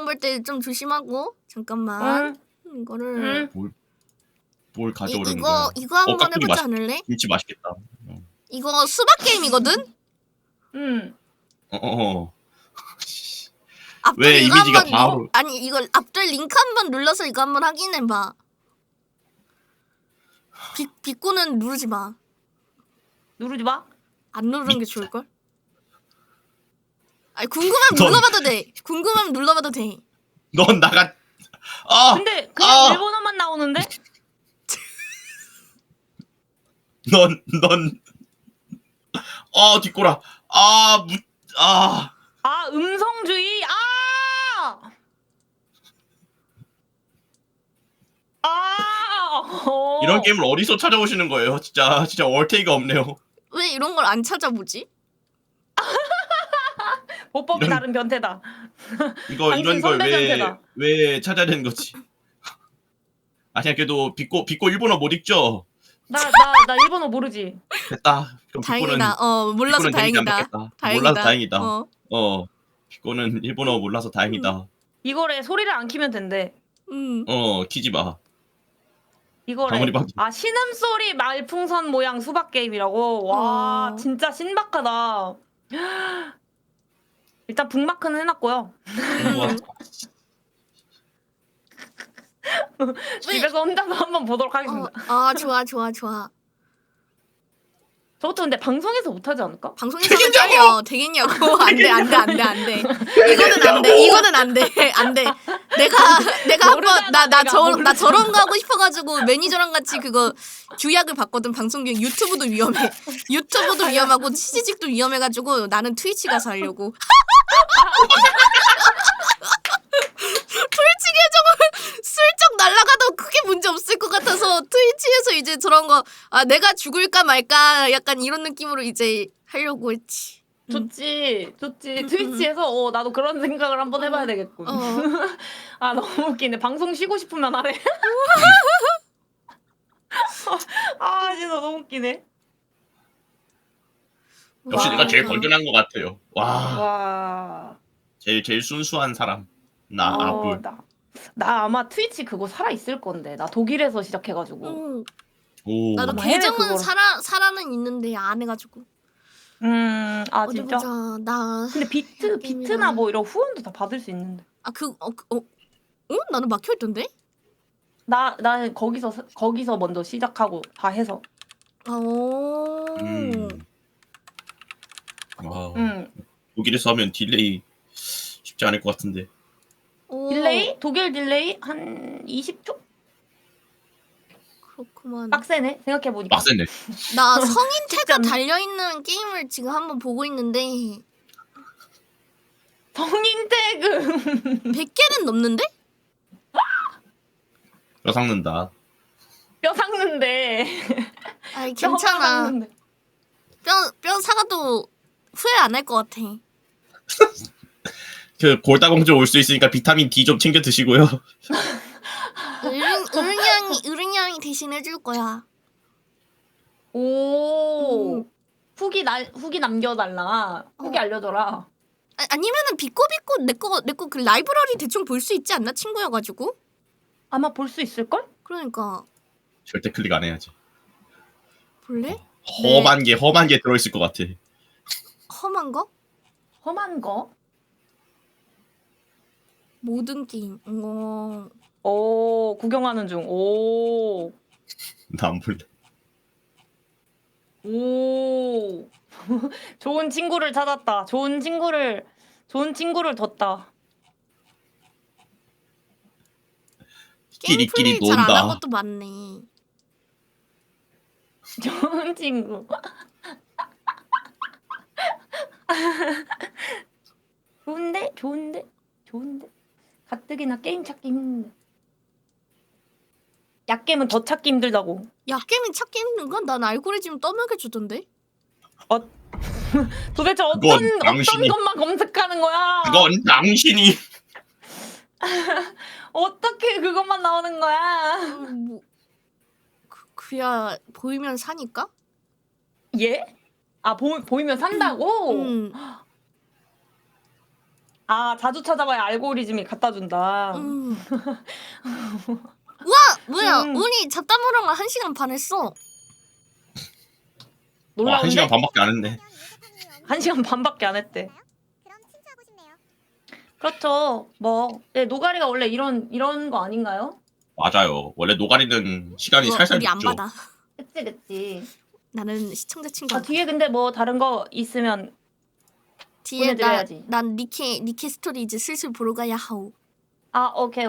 볼 때 좀 조심하고 잠깐만 이거를 뭘 가져오려는 거야. 이거 한번 깍두기 해보지 않을래? 김치 맛있겠다. 이거 수박 게임이거든? 앞돌 왜 이거 이미지가 한번 바로 아니 이걸 앞돌 링크 한번 눌러서 이거 한번 확인해봐. 비꼬는 누르지 마. 누르지 마. 안 누르는 게 좋을걸? 아니 궁금하면 넌- 눌러봐도 돼. 궁금하면 눌러봐도 돼. 넌 나가 아 근데 그냥 아. 일본어만 나오는데? 넌 뒷꼬라 아 아 음성주의. 이런 게임을 어디서 찾아오시는 거예요? 진짜 얼테이가 없네요. 왜 이런 걸 안 찾아보지? 보법이 이런- 다른 변태다. 이런 당신 걸 선배 변태다. 왜 찾아야 되는 거지? 아니야 그래도 비꼬 일본어 못 읽죠? 나 일본어 모르지. 됐다. 그럼 다행이다. 몰라서 비꼬는 재밌게 안 다행이다. 받겠다. 다행이다. 몰라서 다행이다. 어. 비꼬는 일본어 몰라서 다행이다. 이거래 소리를 안 키면 된대. 키지 마. 이거래. 아무리 봐도. 신음소리 말풍선 모양 수박 게임이라고. 와 진짜 신박하다. 일단 북마크는 해놨고요. 집에서 혼자서 한번 보도록 하겠습니다. 좋아. 저것도 근데 방송에서 못하지 않을까? 방송에서는 잘려. 되겠냐고. 안돼. 이거는 안 돼. 내가 한번 나 저런 거 하고 싶어가지고 매니저랑 같이 그거 규약을 봤거든. 방송 규약. 유튜브도 위험해. 유튜브도 위험하고 취직도 위험해가지고 나는 트위치 가서 하려고. 트위치 계정을 슬쩍 날아가도 크게 문제 없을 것 같아서 트위치에서 이제 저런 거 내가 죽을까 말까 약간 이런 느낌으로 이제 하려고 했지. 좋지. 트위치에서 나도 그런 생각을 한번 해봐야 되겠군. 아 너무 웃기네. 방송 쉬고 싶으면 하래. 아 진짜 너무 웃기네. 역시 와. 내가 제일 건전한 것 같아요. 와, 와. 제일 순수한 사람. 나 아뿔. 나 아마 트위치 그거 살아 있을 건데. 나 독일에서 시작해가지고. 오. 나도 아마 해외 계정은 그거로. 살아는 있는데 안 해가지고. 어디 진짜? 보자. 나 근데 비트나 뭐 이런 후원도 다 받을 수 있는데. 나는 막혀 있던데? 나 거기서 먼저 시작하고 다 해서. 와. 응. 독일에서 하면 딜레이 쉽지 않을 것 같은데. 딜레이? 독일 딜레이 한 20초? 그렇구만. 빡세네. 생각해 보니까. 빡세네. 나 성인 태그 않네. 달려있는 게임을 지금 한번 보고 있는데 성인 태그. 100개는 넘는데? 뼈 삭는다. 뼈 삭는데. 아이 뼈 괜찮아. 삭는데. 뼈 사가도 후회 안 할 것 같아. 그 골다공증 올 수 있으니까 비타민 D 좀 챙겨 드시고요. 으릉양이 대신 해줄 거야. 오. 후기 남겨달라. 후기 알려줘라. 아니면은 비꼬 내거 그 라이브러리 대충 볼 수 있지 않나? 친구여가지고. 아마 볼 수 있을걸? 그러니까 절대 클릭 안 해야지. 볼래? 험한 게 들어있을 것 같아. 험한 거? 험한 거? 모든 게임. 오, 구경하는 중. 오. 나 안 볼래. 오. 좋은 친구를 찾았다. 좋은 친구를 뒀다. 게임 끼리끼리 플레이 잘 안 한 논다. 것도 많네. 좋은 친구. 좋은데. 가뜩이나 게임 찾기 힘든데. 약겜은 더 찾기 힘들다고. 약겜이 찾기 힘든 건 난 알고리즘 떠먹여 주던데. 도대체 어떤 당신이- 것만 검색하는 거야? 그건 당신이 어떻게 그것만 나오는 거야? 뭐 그야 보이면 사니까? 예? 아 보이면 산다고? 아 자주 찾아봐야 알고리즘이 갖다 준다. 우와 뭐야 우리 잡담으로 1시간 반 했어. 와, 놀라운데? 1시간 반밖에 안 했네. 1시간 반밖에 안 했대. 그렇죠. 뭐 네, 노가리가 원래 이런 거 아닌가요? 맞아요. 원래 노가리는 시간이 그거 살살 우리 안 붙죠. 받아. 그치 그치. 나는 시청자 친구. 아 뒤에 근데 뭐 다른 거 있으면 뒤에 보내드려야지. 난 니케 스토리 이제 슬슬 보러 가야 하오. 아 오케이.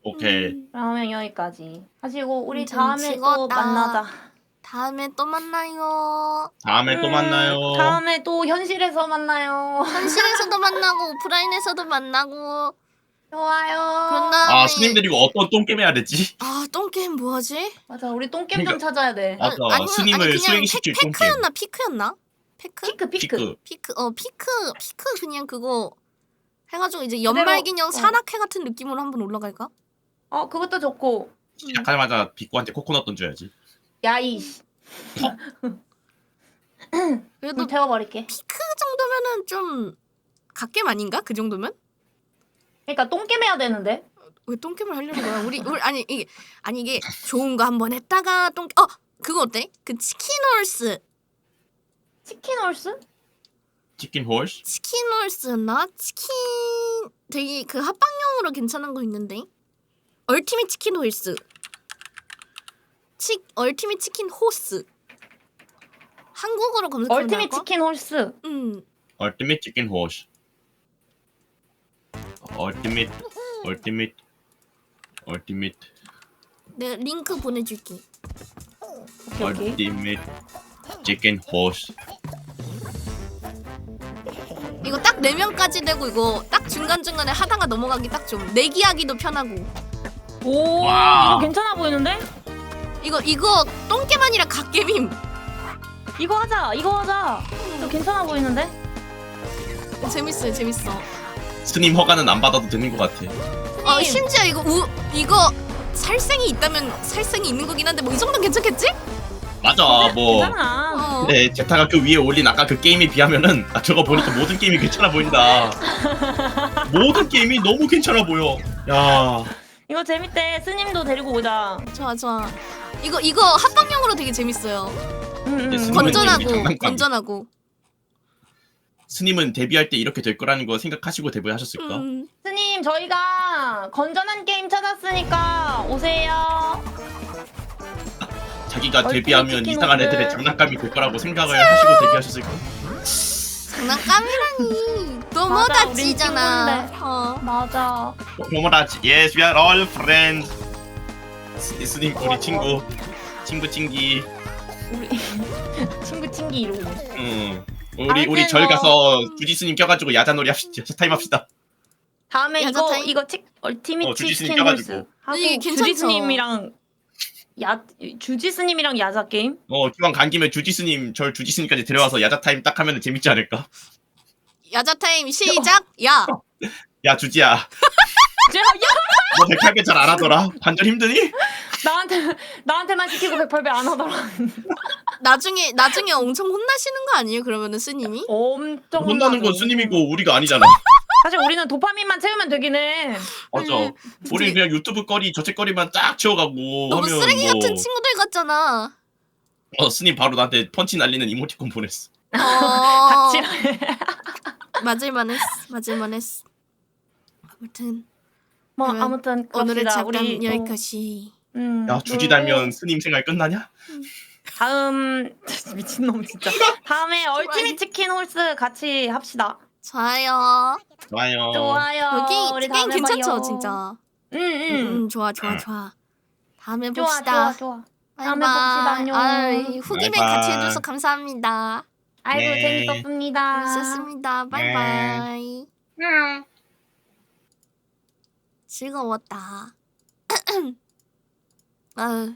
오케이. 그러면 여기까지 하시고 우리 좀 다음에 또 찍었다. 만나자. 다음에 또 만나요. 다음에 또 만나요. 다음에 또 현실에서 만나요. 현실에서도 만나고 오프라인에서도 만나고. 좋아요. 그런 다음에 아 스님 데리고 어떤 똥게임 해야 되지? 아 똥게임 뭐하지? 맞아 우리 똥겜 좀 그러니까- 찾아야 돼. 맞아. 아니면 스님을 그냥 수행시킬 똥게임. 페크였나 피크였나? 페크? 피크. 피크. 피크 그냥 그거 해가지고 이제 연말기념 산악회 같은 느낌으로 한번 올라갈까? 그것도 좋고. 시작하자마자 비꼬한테 코코넛 던져야지. 야이씨. 그래도 좀 태워버릴게. 피크 정도면은 좀 갓겜 아닌가? 그 정도면? 그러니까 똥겜 해야 되는데. 왜 똥겜을 하려는 거야? 우리 아니 이게 좋은 거 한번 했다가 그거 어때? 그 치킨홀스 치킨홀스? 치킨 홀스? 치킨홀스였나? 치킨 되게 그 합방용으로 괜찮은 거 있는데 얼티밋 치킨홀스 얼티밋 치킨 호스 한국어로 검색하면 얼티밋 나올까? 치킨홀스. 얼티밋 치킨 홀스. 얼티밋. 내가 링크 보내줄게. 오케이. 얼티밋 치킨 홀스. 이거 딱 4명까지 되고 이거 딱 중간중간에 하다가 넘어가기 딱 좀 내기하기도 편하고 오 와. 이거 괜찮아 보이는데? 이거 똥겜 아니라 갓겜임. 이거 하자. 이거 괜찮아 보이는데? 재밌어. 스님 허가는 안 받아도 되는 것 같아. 심지어 이거 살생이 있다면 살생이 있는 거긴 한데 뭐 이 정도는 괜찮겠지? 맞아. 뭐. 괜찮아. 네, 제타가 그 위에 올린 아까 그 게임에 비하면은 저거 보니까 모든 게임이 괜찮아 보인다. 모든 게임이 너무 괜찮아 보여. 야. 이거 재밌대. 스님도 데리고 오자. 좋아. 이거 합방용으로 되게 재밌어요. 스님은 건전하고 장난감. 건전하고. 스님은 데뷔할 때 이렇게 될 거라는 거 생각하시고 데뷔하셨을까? 스님 저희가 건전한 게임 찾았으니까 오세요. 자기가 얼티밋 데뷔하면 치킨 이상한 홀스. 애들의 장난감이 될 거라고 생각을 하시고 데뷔하셨을까? 장난감이라니. 맞아, 너무다지잖아. 우린 맞아. 고모라지. Yes, we are all friends. 스님 우리 친구. 친구 친기. 우리 친구 친기 이러고. 우리 절 가서 주지스님 껴가지고 야자놀이 합시다. 타임 합시다. 다음에 야자 타임? 이거 얼티밋 주지스님 치킨홀스 껴가지고. 하고 이게 괜찮죠? 주지스님이랑 야자 게임? 기왕 간 김에 주지스님까지 데려와서 야자 타임 딱 하면 재밌지 않을까? 야자 타임 시작. 야. 야 주지야. 너 108배 잘 안 하더라. 관절 힘드니? 나한테만 시키고 108배 안 하더라. 나중에 엄청 혼나시는 거 아니에요? 그러면은 스님이? 엄청 혼나는 건 혼나죠. 스님이고 우리가 아니잖아. 사실 우리는 도파민만 채우면 되긴 해. 맞아. 우리 그냥 유튜브 거리 저책거리만 딱 채워가고 너무 하면 쓰레기 뭐 같은 친구들 같잖아. 스님 바로 나한테 펀치 날리는 이모티콘 보냈어. 닥치라. 맞을만했어. 아무튼 뭐 그러면 아무튼 오늘의 그럽시다. 잠깐 우리 여기까지. 야 주지 달면 스님 생활 끝나냐? 다음 미친놈 진짜. 다음에 얼티밋 치킨 홀스 같이 합시다. 좋아요. 좋아요. 좋아요. 우리 게임 다음에 괜찮죠, 봐요. 진짜. 좋아. 다음에 좋아 봅시다. 좋아. 바이바이. 다음에 봅시다. 안녕. 후기맨 바이바이. 같이 해줘서 감사합니다. 아이고 네. 재밌었습니다. 재밌었습니다. 바이바이. 즐거웠다. 아유.